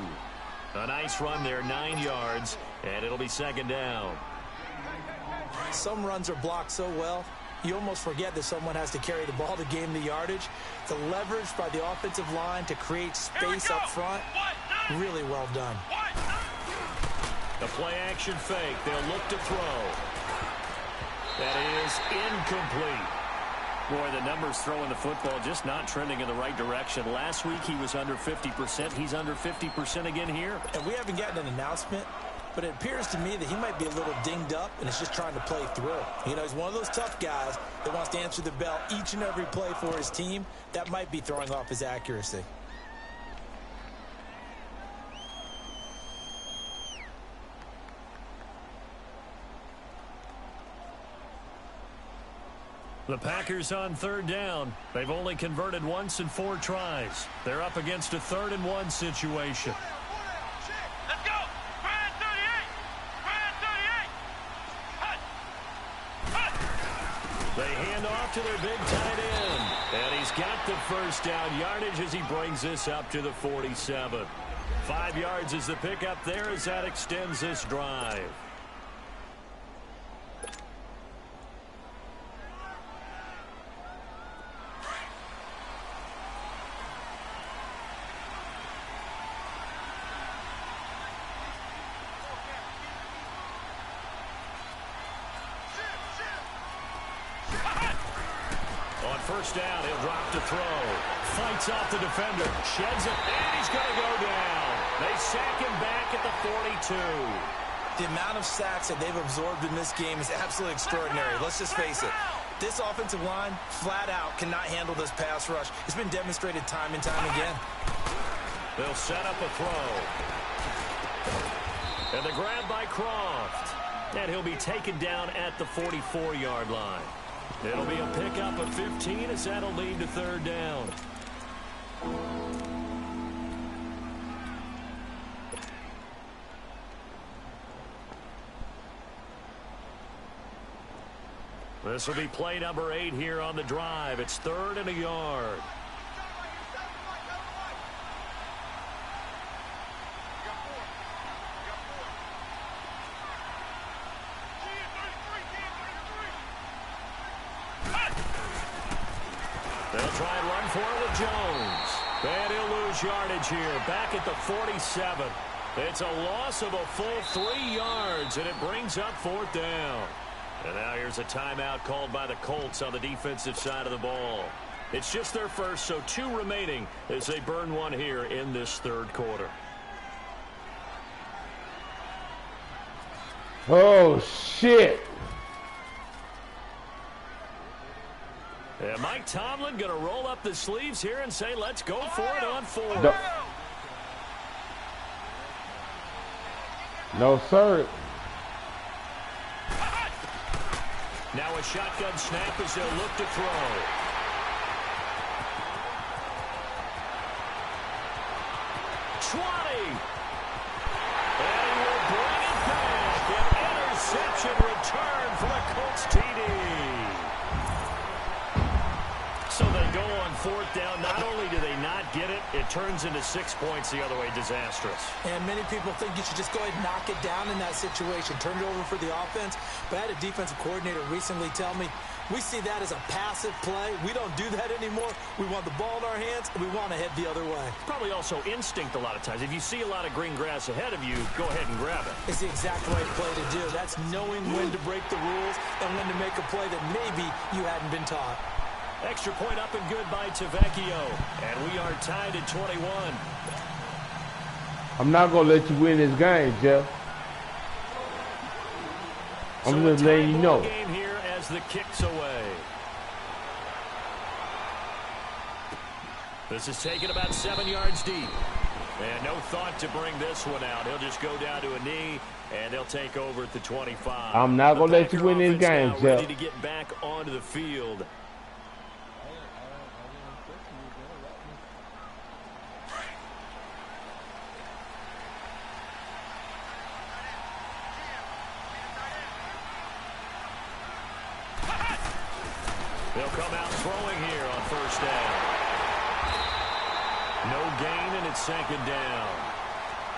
A nice run there, 9 yards, and it'll be 2nd down. Some runs are blocked so well, you almost forget that someone has to carry the ball to gain the yardage. The leverage by the offensive line to create space up front, really well done. The play-action fake. They'll look to throw. That is incomplete. Boy, the numbers throwing the football just not trending in the right direction. Last week he was under 50%. He's under 50% again here. And we haven't gotten an announcement, but it appears to me that he might be a little dinged up and is just trying to play through. You know, he's one of those tough guys that wants to answer the bell each and every play for his team. That might be throwing off his accuracy. The Packers on 3rd down. They've only converted once in 4 tries. They're up against a 3rd and 1 situation. Let's go! Brad 38! Brad 38! They hand off to their big tight end. And he's got the 1st down yardage as he brings this up to the 47. 5 yards is the pickup there as that extends this drive. First down, he'll drop to throw. Fights off the defender. Sheds it, and he's going to go down. They sack him back at the 42. The amount of sacks that they've absorbed in this game is absolutely extraordinary. Let's just face it. This offensive line, flat out, cannot handle this pass rush. It's been demonstrated time and time again. They'll set up a throw. And the grab by Croft. And he'll be taken down at the 44-yard line. It'll be a pickup of 15 as that'll lead to 3rd down. This will be play number 8 here on the drive. It's 3rd and a yard. They'll try and run for it with Jones. And he'll lose yardage here. Back at the 47. It's a loss of a full 3 yards, and it brings up 4th down. And now here's a timeout called by the Colts on the defensive side of the ball. It's just their first, so 2 remaining as they burn one here in this 3rd quarter. Oh, shit. And Mike Tomlin going to roll up the sleeves here and say, let's go for it on 4th. No, sir. Now a shotgun snap as they'll look to throw. And he will bring it back. An interception return for the go on fourth down. Not only do they not get it, it turns into 6 points the other way. Disastrous. And many people think you should just go ahead and knock it down in that situation. Turn it over for the offense. But I had a defensive coordinator recently tell me, we see that as a passive play. We don't do that anymore. We want the ball in our hands, and we want to head the other way. Probably also instinct a lot of times. If you see a lot of green grass ahead of you, go ahead and grab it. It's the exact right play to do. That's knowing when to break the rules and when to make a play that maybe you hadn't been taught. Extra point up and good by Tavecchio. And we are tied at 21. I'm not going to let you win this game, Jeff. I'm just letting you know. Game here as the kick's away. This is taken about 7 yards deep. And no thought to bring this one out. He'll just go down to a knee, and they'll take over at the 25. I'm not going to let you win this game, Jeff. Ready to get back onto the field. They'll come out throwing here on first down. No gain, and it's second down.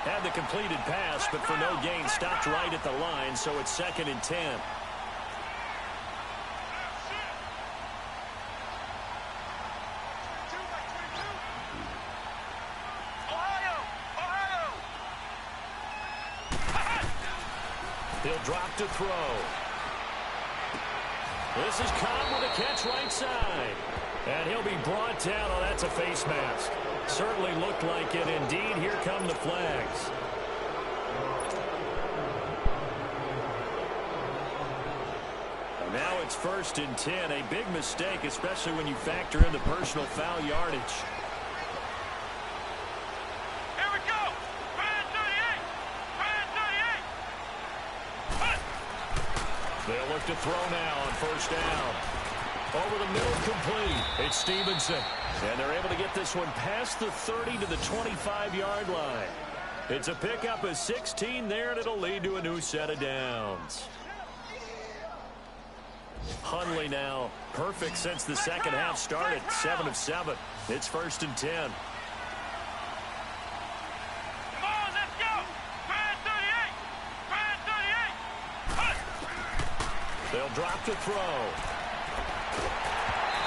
Had the completed pass, but for no gain, stopped right at the line, so it's 2nd and 10. He'll drop to throw. This is caught with a catch right side. And he'll be brought down. Oh, that's a face mask. Certainly looked like it. Indeed, here come the flags. And now it's 1st and 10. A big mistake, especially when you factor in the personal foul yardage. Here we go. Brand 38. Brand 38. They'll look to throw now on first down. Over the middle, complete. It's Stevenson. And they're able to get this one past the 30 to the 25-yard line. It's a pickup of 16 there, and it'll lead to a new set of downs. Hundley now, perfect since the second half started. 7 of 7. It's 1st and 10. Come on, let's go. Brand 38. Brand 38. They'll drop to throw.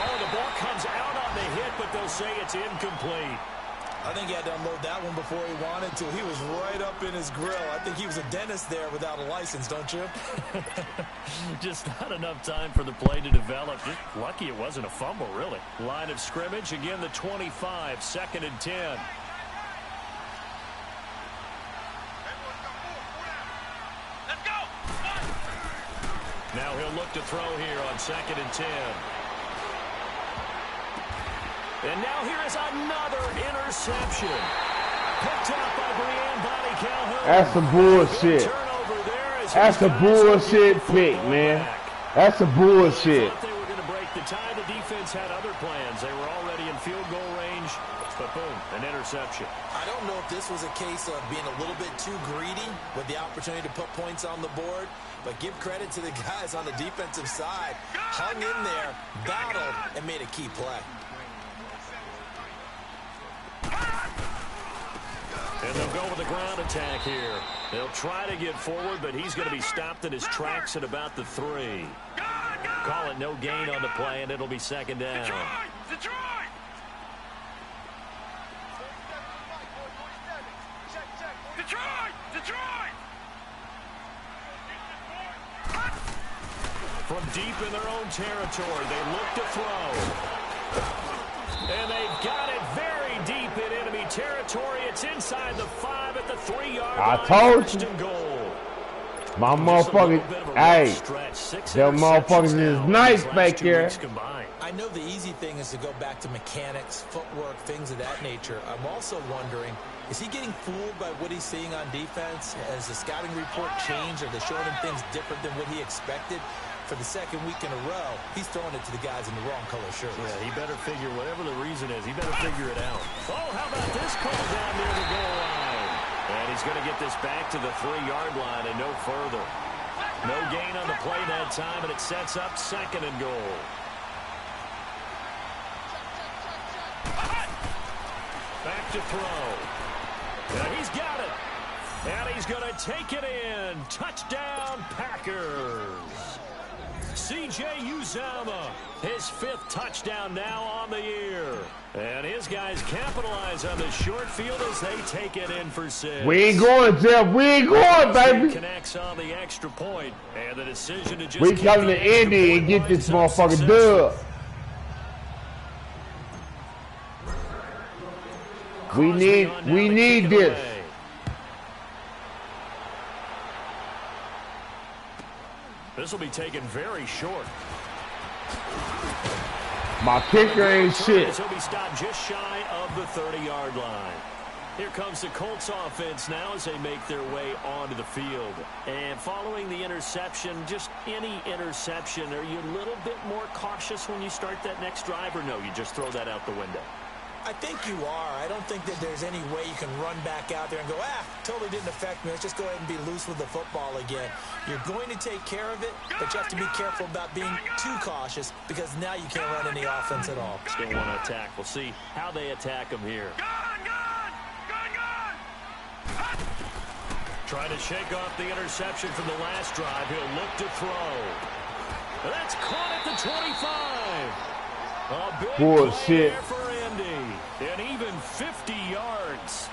Oh, the ball comes out on the hit, but they'll say it's incomplete. I think he had to unload that one before he wanted to. He was right up in his grill. I think he was a dentist there without a license, don't you? Just not enough time for the play to develop. Just lucky it wasn't a fumble, really. Line of scrimmage, again the 25, 2nd and 10. Let's go. Now he'll look to throw here on 2nd and 10. And now here is another interception. Picked up by Brian Body Calhoun. That's some bullshit. That's a bullshit pick, man. That's a bullshit. They were going to break the tie. The defense had other plans. They were already in field goal range. But boom, an interception. I don't know if this was a case of being a little bit too greedy with the opportunity to put points on the board. But give credit to the guys on the defensive side. Hung in there, battled, and made a key play. And they'll go with the ground attack here. They'll try to get forward, but he's going to be stopped in his tracks at about the 3. Call it no gain on the play, and it'll be 2nd down. Detroit! Detroit! Detroit! From deep in their own territory, they look to throw. And they've got it very deep in enemy territory. It's inside the 5 at the 3-yard line. I told you. Goal. My motherfuckers, hey, them motherfuckers is nice back here. I know the easy thing is to go back to mechanics, footwork, things of that nature. I'm also wondering, is he getting fooled by what he's seeing on defense? Has the scouting report changed? Are they showing him things different than what he expected? For the 2nd week in a row, he's throwing it to the guys in the wrong color shirts. Yeah, he better figure, whatever the reason is, he better figure it out. Oh, how about this call down near the goal line? And he's going to get this back to the 3-yard line and no further. No gain on the play that time, and it sets up 2nd and goal. Back to throw. And he's got it. And he's going to take it in. Touchdown, Packers. C.J. Uzomah, his 5th touchdown now on the year. And his guys capitalize on the short field as they take it in for 6. We ain't going, Jeff. We ain't going, baby. Connects on the extra point, and the decision to just we coming to Indy and get this motherfucker dub. We need this. This will be taken very short. My kicker ain't shit. He'll be stopped just shy of the 30-yard line. Here comes the Colts offense now as they make their way onto the field. And following the interception, just any interception, are you a little bit more cautious when you start that next drive, or no, you just throw that out the window? I think you are. I don't think that there's any way you can run back out there and go, totally didn't affect me. Let's just go ahead and be loose with the football again. You're going to take care of it, but you have to be careful about being too cautious because now you can't run any offense at all. Still want to attack. We'll see how they attack him here. Trying to shake off the interception from the last drive. He'll look to throw. That's caught at the 25. A big bullshit. play for Indy. And even 50 yards.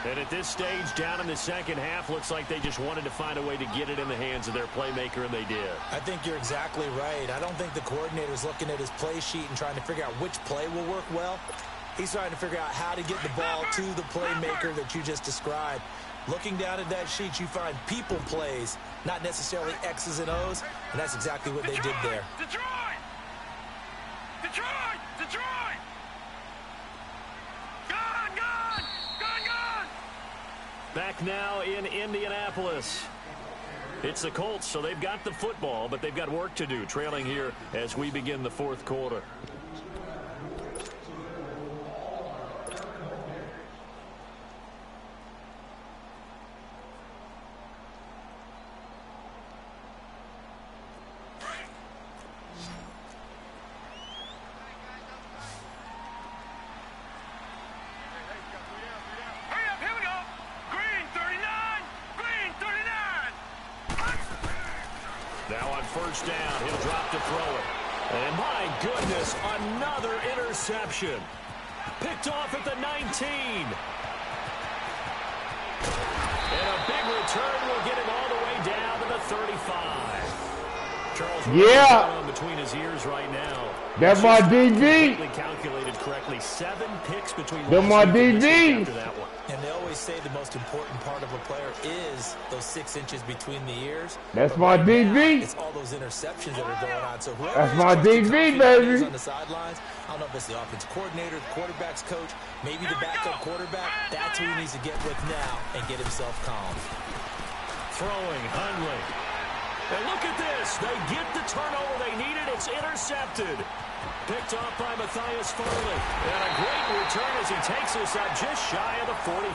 And at this stage, down in the second half, looks like they just wanted to find a way to get it in the hands of their playmaker, and they did. I think you're exactly right. I don't think the coordinator's looking at his play sheet and trying to figure out which play will work well. He's trying to figure out how to get the ball to the playmaker that you just described. Looking down at that sheet, you find people plays, not necessarily X's and O's, and that's exactly what they did there. Detroit! Detroit! Detroit! Gone! Gone! Gone! Gone! Back now in Indianapolis. It's the Colts, so they've got the football, but they've got work to do, trailing here as we begin the fourth quarter. First down, he'll drop to throw it. And my goodness, another interception. Picked off at the 19. And a big return will get him all the way down to the 35. Charles, between his ears right now. That's my DD. Calculated correctly. 7 picks between. That's my DD. After that one. And they always say the most important part of a player is those 6 inches between the ears. That's my DD. It's all those interceptions that are going on. So that's my DD, baby. On the sidelines, I don't know if it's the offensive coordinator, the quarterback's coach, maybe the backup quarterback. That's who he needs to get with now and get himself calm. Throwing, Hundley. And look at this. They get the turnover they needed. It's intercepted. Picked off by Matthias Farley. And a great return as he takes us out just shy of the 45.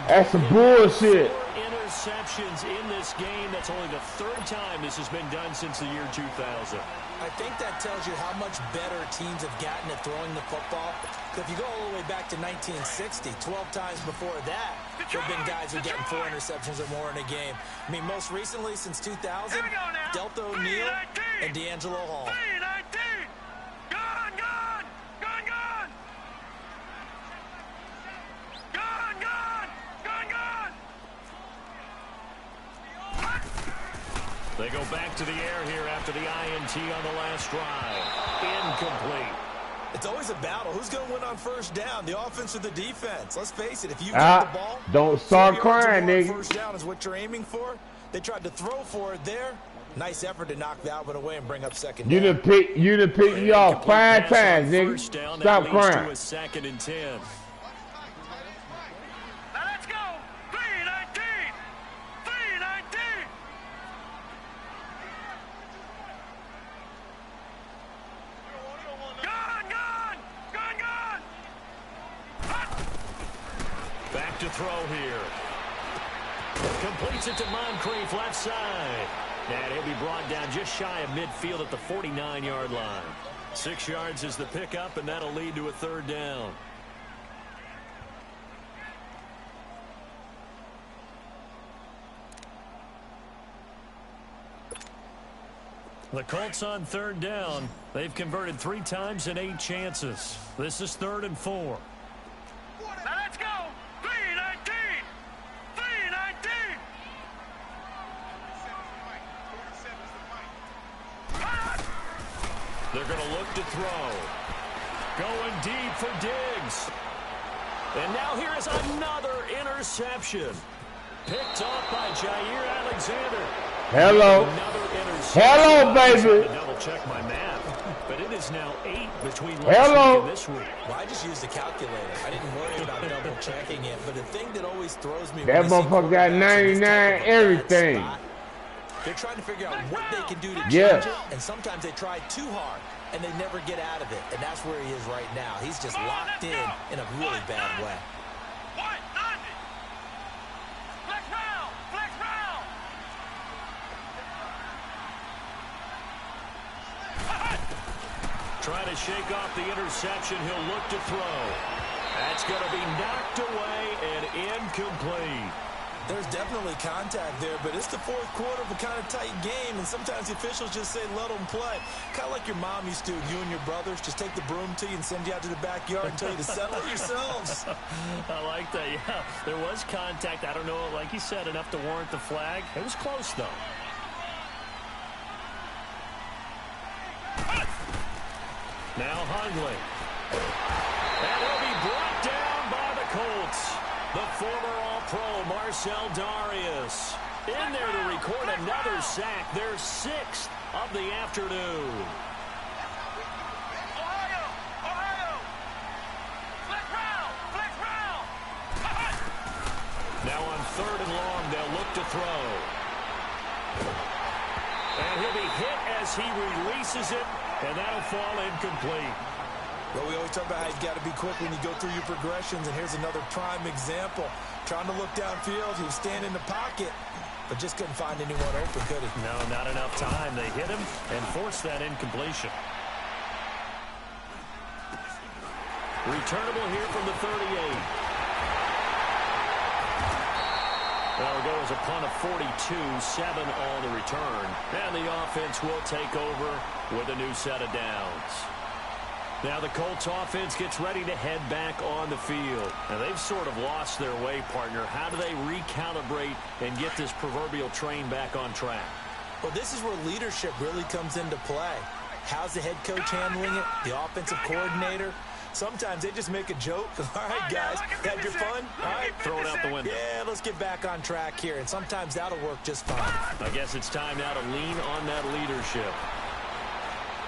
That's some bullshit. 4 interceptions in this game. That's only the 3rd time this has been done since the year 2000. I think that tells you how much better teams have gotten at throwing the football. Because if you go all the way back to 1960, 12 times before that, there have been guys who are getting 4 interceptions or more in a game. I mean, most recently, since 2000, Delta O'Neal and D'Angelo Hall. Gone! Gone! Gone! Gone! Gone! Gone! Gone! Gone! They go back to the air here after the INT on the last drive. Incomplete. It's always a battle. Who's going to win on first down, the offense or the defense? Let's face it, if you get the ball, don't start crying, nigga. First down is what you're aiming for. They tried to throw for it there. Nice effort to knock that one away and bring up second down. You done picked me off 5 times, nigga. Stop crying. To a 2nd and 10. Now let's go. 3-19. 3-19. Gone! Gone! Gone! Gone! Back to throw here. Completes it to Moncrief left side. And he'll be brought down just shy of midfield at the 49-yard line. 6 yards is the pickup, and that'll lead to a 3rd down. The Colts on 3rd down. They've converted 3 times in 8 chances. This is 3rd and 4. Now let's go. 3-19. 3-19. They're going to look to throw. Going deep for Diggs. And now here is another interception. Picked off by Jair Alexander. Hello. Hello, baby. Double check my math, but it is now 8 between last week and this week. Well, I just used the calculator. I didn't worry about double checking it, but the thing that always throws me. That motherfucker got 99 everything. They're trying to figure out what they can do to change it, and sometimes they try too hard, and they never get out of it, and that's where he is right now. He's just locked in a really bad way. Trying to shake off the interception. He'll look to throw. That's going to be knocked away and incomplete. There's definitely contact there, but it's the 4th quarter of a kind of tight game, and sometimes the officials just say, let them play. Kind of like your mom used to, you and your brothers, just take the broom to you and send you out to the backyard and tell you to settle it yourselves. I like that, yeah. There was contact. I don't know, like you said, enough to warrant the flag. It was close, though. Now Hundley. And he'll be brought down by the Colts. The former All-Pro Marcel Darius in there to record another sack. Their 6th of the afternoon. Ohio. Flex round. Now on 3rd and long, they'll look to throw. And he'll be hit as he releases it. And that'll fall incomplete. Well, we always talk about how you've got to be quick when you go through your progressions, and here's another prime example. Trying to look downfield, he was standing in the pocket, but just couldn't find anyone open, could he? No, not enough time. They hit him and forced that incompletion. Returnable here from the 38. That'll go as a punt of 42, 7 on the return. And the offense will take over with a new set of downs. Now the Colts offense gets ready to head back on the field. And they've sort of lost their way, partner. How do they recalibrate and get this proverbial train back on track? Well, this is where leadership really comes into play. How's the head coach handling it? The offensive coordinator? Sometimes they just make a joke. All right, guys, had your fun? All right, throw it out the window. Yeah, let's get back on track here, and sometimes that'll work just fine. I guess it's time now to lean on that leadership.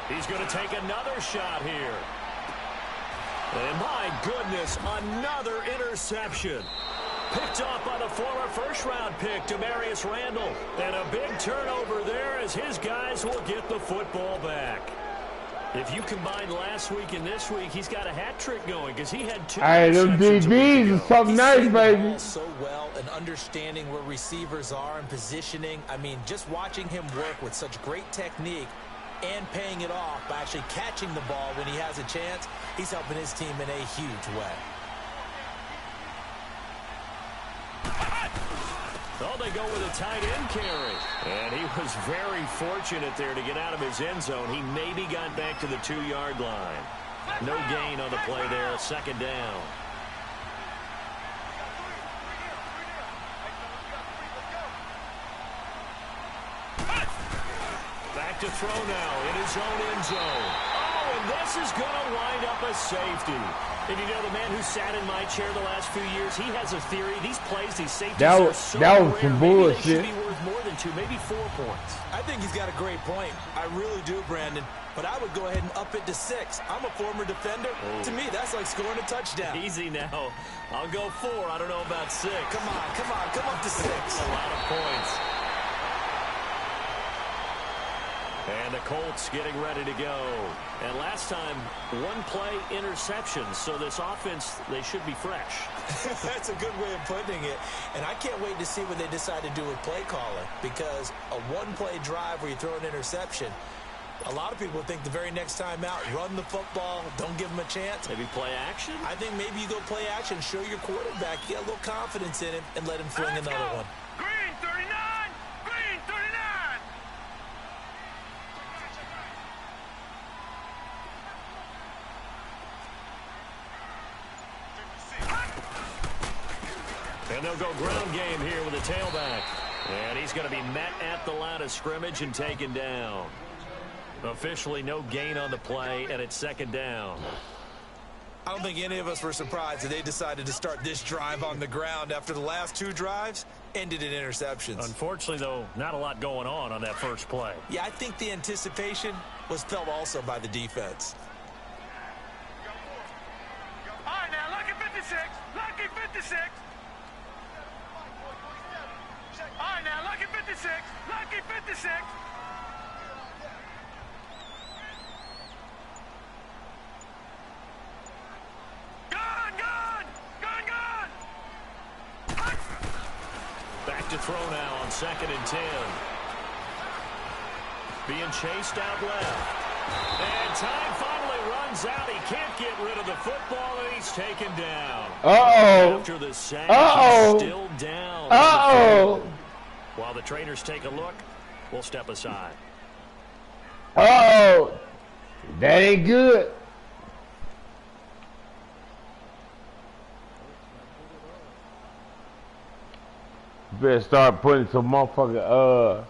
He's going to take another shot here. And my goodness, another interception. Picked off by the former first-round pick, Demarius Randall. And a big turnover there as his guys will get the football back. If you combine last week and this week, he's got a hat trick going because he had 2. Hey, them DBs is something nice, baby. So well and understanding where receivers are and positioning. I mean, just watching him work with such great technique and paying it off by actually catching the ball when he has a chance, he's helping his team in a huge way. Oh, they go with a tight end carry. And he was very fortunate there to get out of his end zone. He maybe got back to the 2-yard line. No gain on the play there, 2nd down. Back to throw now in his own end zone. Oh, and this is going to wind up a safety. And you know, the man who sat in my chair the last few years, he has a theory. These plays, these safeties are so rare. Some bullshit. Maybe they should be worth more than 2, maybe 4 points. I think he's got a great point. I really do, Brandon. But I would go ahead and up it to 6. I'm a former defender. Oh. To me, that's like scoring a touchdown. Easy now. I'll go 4. I don't know about 6. Come on. Come up to 6. A lot of points. And the Colts getting ready to go. And last time, 1-play interception. So this offense, they should be fresh. That's a good way of putting it. And I can't wait to see what they decide to do with play calling. Because a 1-play drive where you throw an interception, a lot of people think the very next time out, run the football, don't give them a chance. Maybe play action? I think maybe you go play action, show your quarterback, get a little confidence in him, and let him fling another one. Green 39! Green 39! And they'll go ground game here with a tailback. And he's going to be met at the line of scrimmage and taken down. Officially no gain on the play, and it's second down. I don't think any of us were surprised that they decided to start this drive on the ground after the last 2 drives ended in interceptions. Unfortunately, though, not a lot going on that first play. Yeah, I think the anticipation was felt also by the defense. All right, now, lucky 56. Lucky 56. All right, now, lucky 56. Lucky 56. Back to throw now on 2nd and 10. Being chased out left. And time finally runs out. He can't get rid of the football, and he's taken down. Uh-oh. After the sack, Uh-oh. he's still down. Uh-oh. While the trainers take a look, we'll step aside. Uh-oh. That ain't good. You better start putting some motherfucking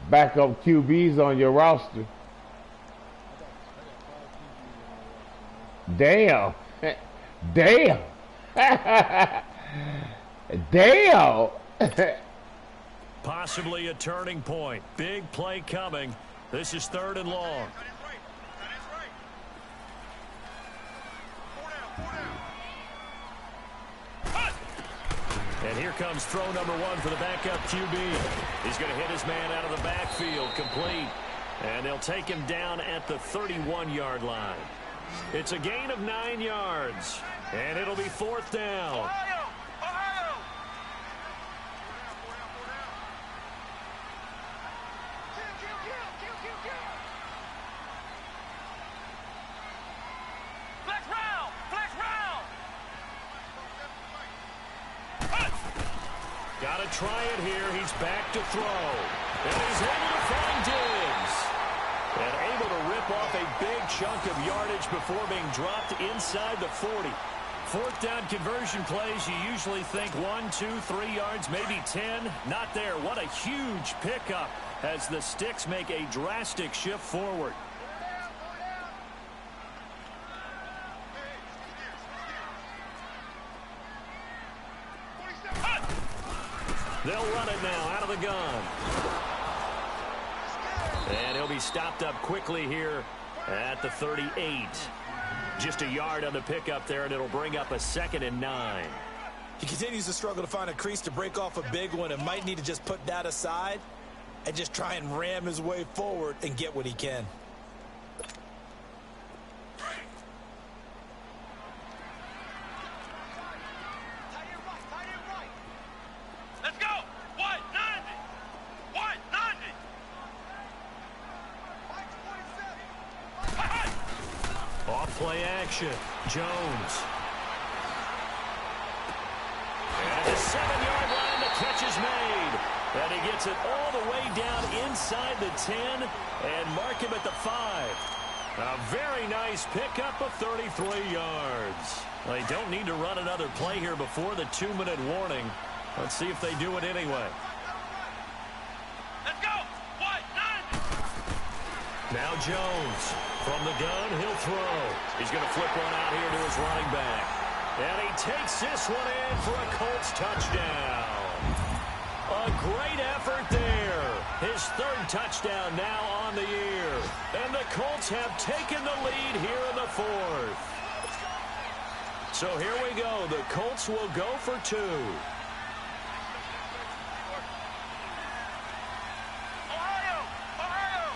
backup QBs on your roster. Damn. Damn. Damn. Possibly a turning point. Big play coming. This is 3rd and long. And here comes throw number 1 for the backup QB. He's going to hit his man out of the backfield, complete. And they'll take him down at the 31-yard line. It's a gain of 9 yards. And it'll be 4th down. Ohio! Ohio! Flex round! Flex round! Got to try it here. He's back to throw. And he's able to find Diggs. And able to rip off a big chunk of yardage before being dropped inside the 40. 4th down conversion plays, you usually think 1, 2, 3 yards, maybe 10. Not there. What a huge pickup as the Sticks make a drastic shift forward. They'll run it now out of the gun. And he'll be stopped up quickly here at the 38. Just a yard on the pickup there, and it'll bring up a 2nd and 9. He continues to struggle to find a crease to break off a big one and might need to just put that aside and just try and ram his way forward and get what he can. Let's go! What? 90! What? 90! Off play action. Jones. And the 7-yard line, the catch is made. And he gets it all the way down inside the 10 and mark him at the 5. A very nice pickup of 33 yards. They don't need to run another play here before the 2-minute warning. Let's see if they do it anyway. Let's go! What? 90! Now Jones. From the gun, he'll throw. He's going to flip one out here to his running back. And he takes this one in for a Colts touchdown. A great effort there. His 3rd touchdown now on the year. And the Colts have taken the lead here in the 4th. So here we go. The Colts will go for 2. Ohio! Ohio!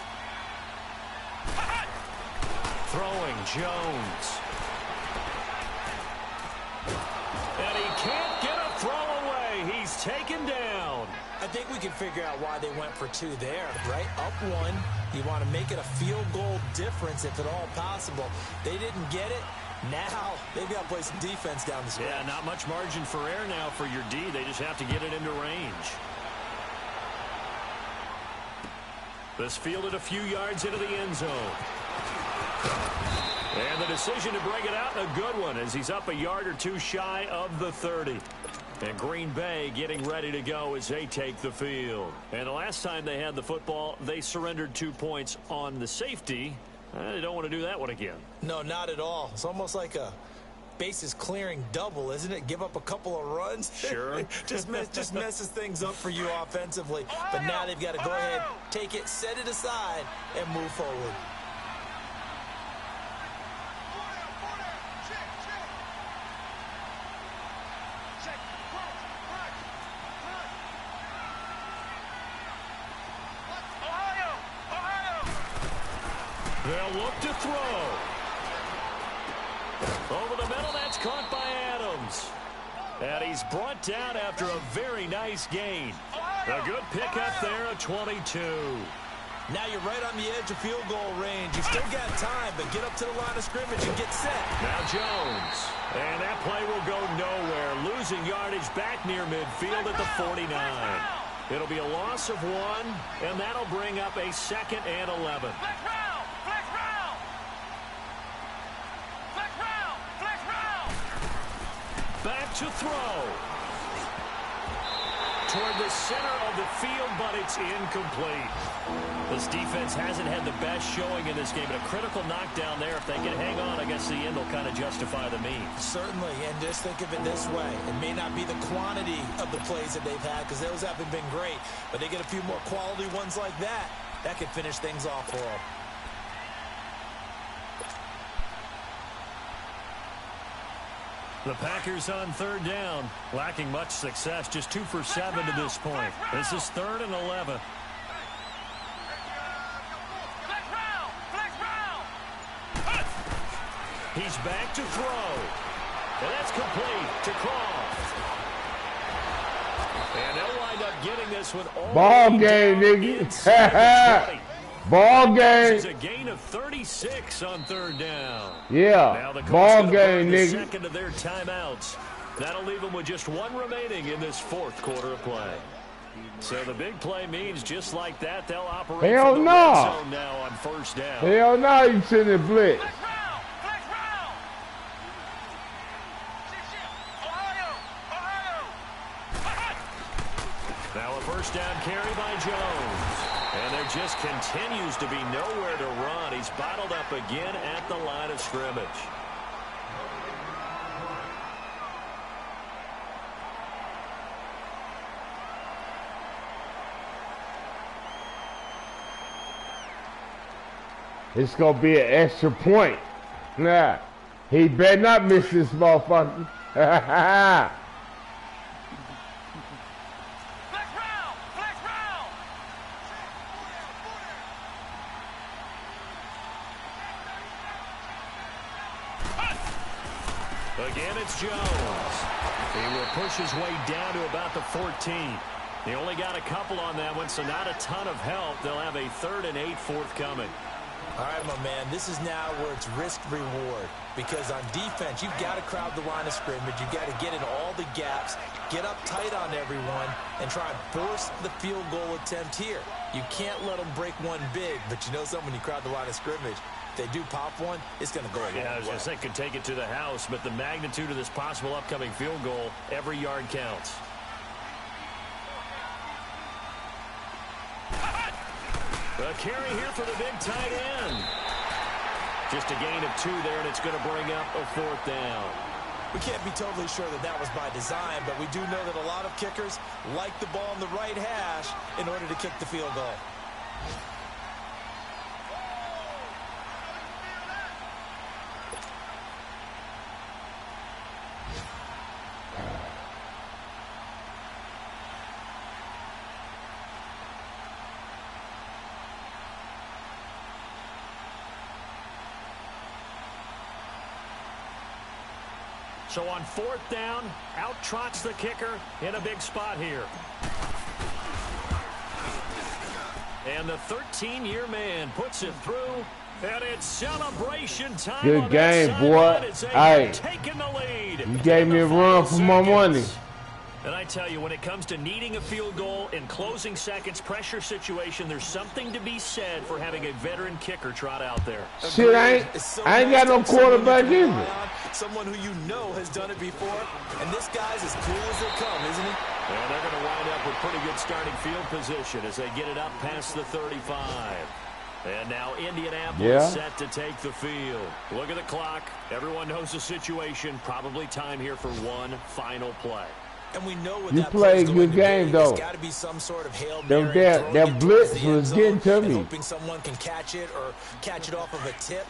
Throwing Jones. And he can't get a throw away. He's taken down. I think we can figure out why they went for 2 there, right? Up 1. You want to make it a field goal difference if at all possible. They didn't get it. Now they've got to play some defense down the stretch. Yeah, not much margin for error now for your D. They just have to get it into range. This fielded a few yards into the end zone. And the decision to bring it out, a good one, as he's up a yard or 2 shy of the 30. And Green Bay getting ready to go as they take the field. And the last time they had the football, they surrendered 2 points on the safety. They don't want to do that one again. No, not at all. It's almost like a bases clearing double, isn't it? Give up a couple of runs. Sure. just messes things up for you offensively. But now they've got to go ahead, take it, set it aside, and move forward. They'll look to throw. Over the middle, that's caught by Adams. And he's brought down after a very nice gain. A good pickup there, a 22. Now you're right on the edge of field goal range. You've still got time, but get up to the line of scrimmage and get set. Now Jones. And that play will go nowhere. Losing yardage back near midfield at the 49. It'll be a loss of 1, and that'll bring up a 2nd and 11. Back to throw. Toward the center of the field, but it's incomplete. This defense hasn't had the best showing in this game, but a critical knockdown there. If they can hang on, I guess the end will kind of justify the means. Certainly, and just think of it this way. It may not be the quantity of the plays that they've had, because those haven't been great, but they get a few more quality ones like that. That could finish things off for them. The Packers on 3rd down, lacking much success, just 2 for 7 to this point. This is 3rd and 11. He's back to throw. And that's complete to Croft. And they'll wind up getting this one all ball game, nigga. Ball game. This is a gain of 36 on 3rd down. Yeah, ball game, nigga. Second of their timeouts. That'll leave them with just 1 remaining in this 4th quarter of play. So the big play means just like that, they'll operate from the red zone now on 1st down. Hell no, you shouldn't blitz. Now a 1st down carry by Jones. And there just continues to be nowhere to run. He's bottled up again at the line of scrimmage. It's going to be an extra point. Nah, he better not miss this motherfucker. Again, it's Jones. He will push his way down to about the 14. They only got a couple on that one, so not a ton of help. They'll have a 3rd and 8 forthcoming. All right, my man, this is now where it's risk-reward. Because on defense, you've got to crowd the line of scrimmage. You've got to get in all the gaps, get up tight on everyone, and try and force the field goal attempt here. You can't let them break one big, but you know something, when you crowd the line of scrimmage, if they do pop one, it's going to go a long way. Yeah, I was going to say, could take it to the house, but the magnitude of this possible upcoming field goal, every yard counts. A carry here for the big tight end. Just a gain of 2 there, and it's going to bring up a 4th down. We can't be totally sure that that was by design, but we do know that a lot of kickers like the ball in the right hash in order to kick the field goal. So on 4th down, out trots the kicker in a big spot here. And the 13-year man puts it through, and it's celebration time. Good game, boy. Hey, taking the lead. You gave me a run for my money. And I tell you, when it comes to needing a field goal in closing seconds, pressure situation, there's something to be said for having a veteran kicker trot out there. Shit, I ain't got no quarterback either. someone who you know has done it before. And this guy's as cool as they come, isn't he? Well, they're going to wind up with pretty good starting field position as they get it up past the 35. And now Indianapolis set to take the field. Look at the clock. Everyone knows the situation. Probably time here for one final play. And we know what you that played a good game, though. There's got to be some sort of Hail Mary. That blitz was getting to me. Hoping someone can catch it or catch it off of a tip.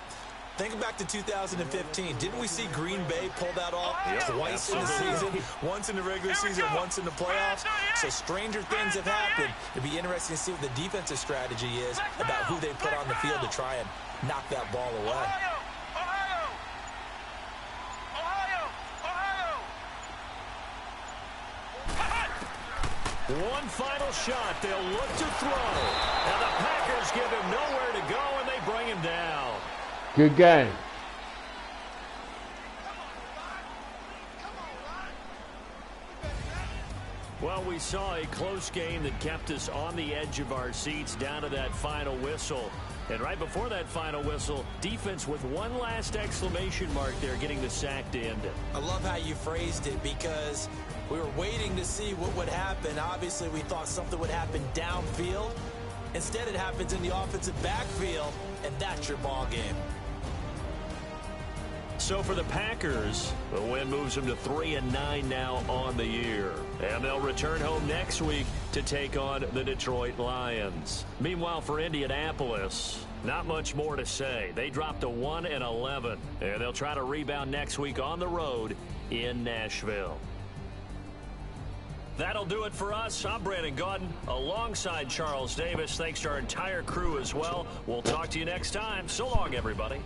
Think back to 2015. Didn't we see Green Bay pull that off twice in the season? Once in the regular season, once in the playoffs. So stranger things have happened. It'd be interesting to see what the defensive strategy is about who they put on the field to try and knock that ball away. One final shot. They'll look to throw. And the Packers give him nowhere to go, and they bring him down. Good game. Well, we saw a close game that kept us on the edge of our seats down to that final whistle. And right before that final whistle, defense with one last exclamation mark there, getting the sack to end it. I love how you phrased it, because we were waiting to see what would happen. Obviously, we thought something would happen downfield. Instead, it happens in the offensive backfield, and that's your ball game. So for the Packers, the win moves them to 3-9 now on the year. And they'll return home next week to take on the Detroit Lions. Meanwhile, for Indianapolis, not much more to say. They dropped to 1-11, and they'll try to rebound next week on the road in Nashville. That'll do it for us. I'm Brandon Gaudin alongside Charles Davis. Thanks to our entire crew as well. We'll talk to you next time. So long, everybody.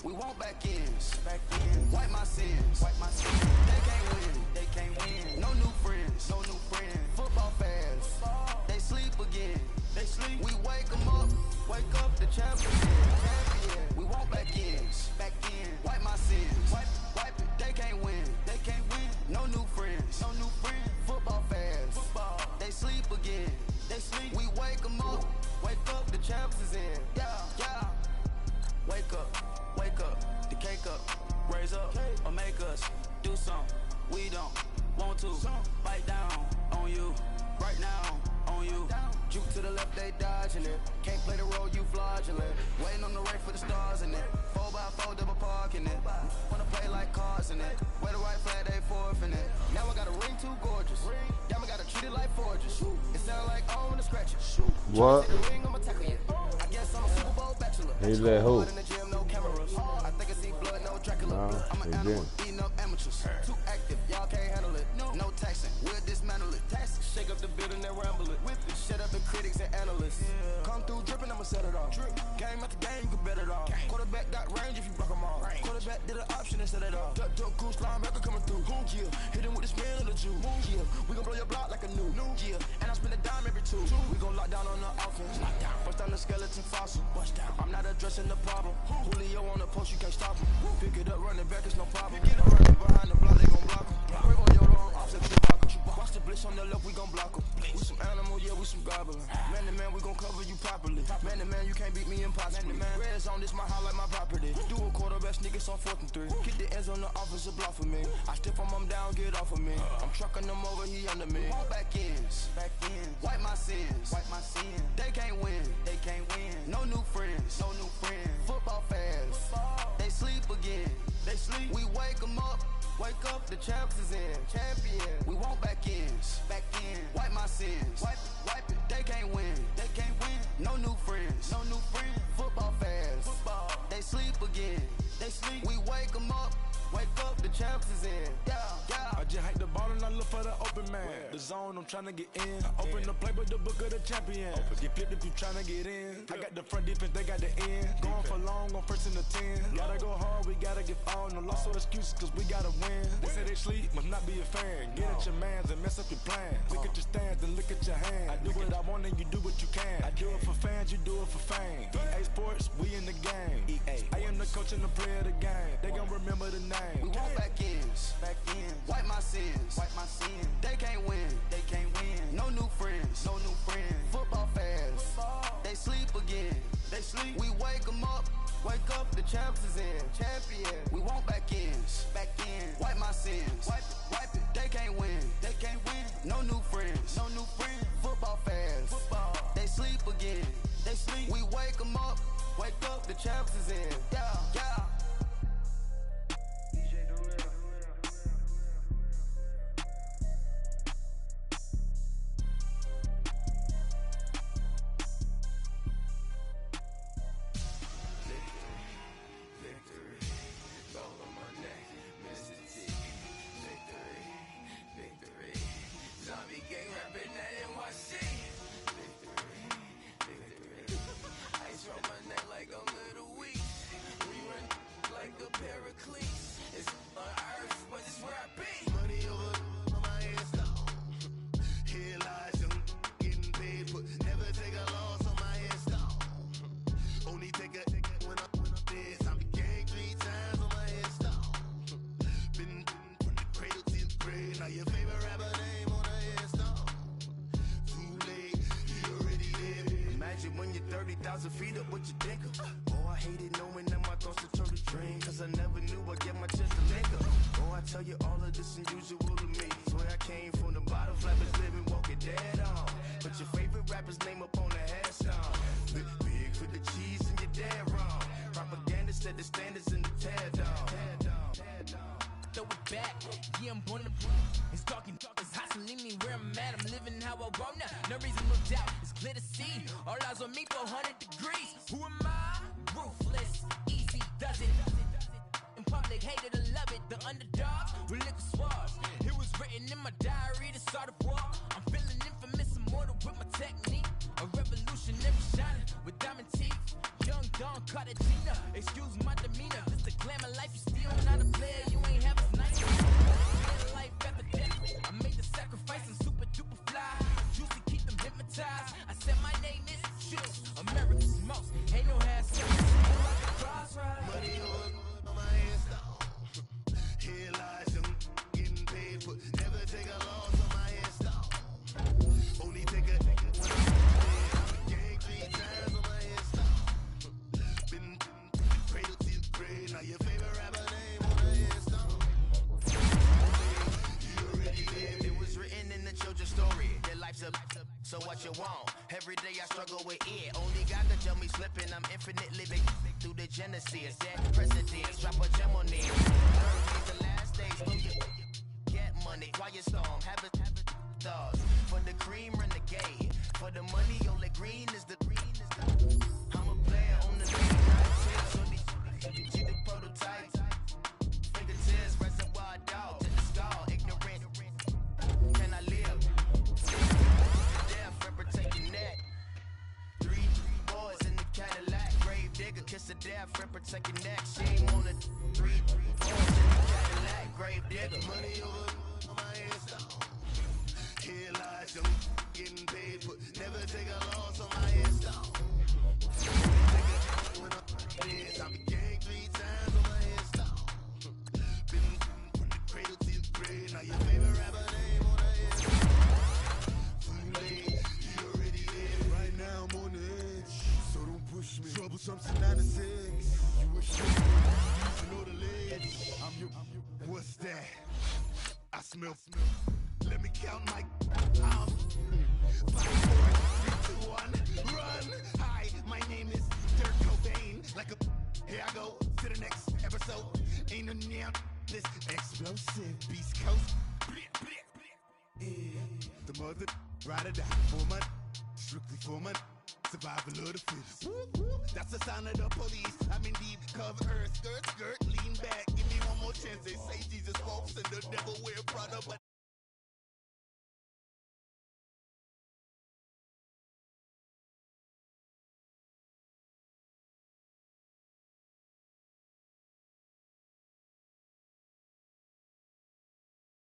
We want back ends. Wipe my sins. They can't win. No new friends. we don't want to bite down on you right now, on you. Juke to the left, they dodging it. Can't play the role, you fraudulent. Waiting on the race for the stars in it. 4x4 double parking it. Wanna play like cars in it. Wear the right flag, they forfeit it. Now I got a ring too gorgeous. Damn, I gotta treat it like forges. It sound like oh when it's scratching. What? I guess I'm a Super Bowl bachelor. He let who? In the gym, no cameras. I think I see blood, no Dracula. I'm an animal, eating up amateurs. Too active, y'all can't handle it. No taxing, we'll dismantle it. Shake up the building and ramble it. Whip it, shut up the critics and analysts. Come through dripping, I'ma set it off. Game after game, you can bet it off. Quarterback got range if you block them all. Quarterback did an option and set it off. Duck, goose, linebacker coming through. Yeah, hit him with the spin of the Jew. Yeah, we gon' blow your block like a new. Yeah, and I spend a dime every two. We gon' lock down on the offense. Bust down the skeleton fossil. Bust down. I'm not addressing the problem. Julio on the post, you can't stop him. Pick it up, running back, it's no problem. I'm running behind the block, they gon' block him. Brave on your own, offset Chewbacca. Watch the blitz on the left, we gon' block him. We some animal, yeah, we some goblin. Man to man, we gon' cover you properly. Man to man, you can't beat me impossibly. Red zone, this my highlight, my property. Do a quarterback sneakers on 4th and 3. Get the ends on the offensive block for me. I stiff him, I'm down, get off of me. I'm trucking them over, he under me. Back ends, wipe my sins, They can't win, No new friends, Football fans, they sleep again. We wake them up. Wake up, the champs is in. Champion. We want back ends. Wipe my sins. Wipe it. They can't win. No new friends. Football fans. They sleep again. We wake them up. Wake up, the champs is in. Yeah. I just hike the ball and I look for the open man. The zone, I'm trying to get in. Open the play with the book of the champion. Get flipped if you trying to get in. I got the front defense, they got the end. Going for long on 1st and the 10. Gotta go hard, we gotta get all. No loss or excuses, cause we gotta win. They say they sleep, must not be a fan. Get at your mans and mess up your plans. Look at your stands and look at your hands. I do what I want and you do what you can. I do it for fans, you do it for fame. EA Sports, we in the game. I am the coach and the player of the game. They gon' remember the name. We want back ends. Wipe my sins. They can't win. No new friends. Football fans. They sleep again. We wake them up. Wake up, the champs is in. Champion. We want back ends. Wipe my sins. Wipe it. They can't win. No new friends. Football fans. They sleep again. We wake them up. Wake up, the champs is in. Yeah. When you're 30,000 feet up, what you think of? Oh, I hated knowing that my thoughts would turn to dream. Cause I never knew I'd get my chance to link up. Oh, I tell you all of this unusual to me. Swear I came from the bottom, flappers living, walking dead on. Put your favorite rapper's name up on the headstone. Big for the cheese and you're dead wrong. Propaganda set the standards in the tear down. Throw it back, yeah, I'm born to it's talking, it's hustling me where I'm at. I'm living how I want now. No reason to doubt, it's clear to see. All eyes on me, 400 degrees. Who am I? Ruthless, easy does it. In public, hated and love it. The underdogs with liquor swabs. It was written in my diary to start a war. I'm feeling infamous, immortal with my technique. A revolutionary shining with diamond teeth. Young Don Cartagena, excuse my demeanor. This the glamour life, you still not a player. You ain't have a night. Life after death. I made the sacrifice and super duper fly. Juicy, keep them hypnotized. I said my name is Juice. America's most. Ain't no hassle. Money on my hands down. Here lies them getting paid for. Never take a loss on my hands down. Only take a gang 3 times on my hands down. Been cradle to grave. Now your favorite rapper name on the hands down. what you want. Every day I struggle with it. Only God could tell me slipping. I'm infinitely big through the Genesis. That precedence, drop a gem on it. The last days, get money, quiet storm, have a thoughts. For the cream, renegade. For the money, only green is the I'm a player on the league, not so these the prototype. Fingertips, reservoir dog to the skull, ignorant. Can I live? Death, ripper taking that. Three boys in the Cadillac, grave digger, kiss the death, ripper taking that. Shame on the 3 boys in the Cadillac, grave digger. Money over my head stone. Here lies young, getting paid, but never take a loss on my head stone. I be gang 3 times on my head stone. Been from the cradle to the grave. Now your favorite rapper name on the head stone. Too late, you already there. Right now I'm on the edge, so don't push me. Troublesome 96. You a shit, you know the ledge. I'm you. What's that? I smell. Let me count my 5, 4, 3, 2, 1, run. Hi, my name is Dirk Cobain. Like a here I go to the next episode. Ain't no now this explosive Beast Coast. Yeah. The mother ride or die for my strictly for my survival of the fittest. That's the sign of the police. I'm in deep cover, skirt, lean back. Give me one more chance. They say Jesus walks and the devil wear Prada, but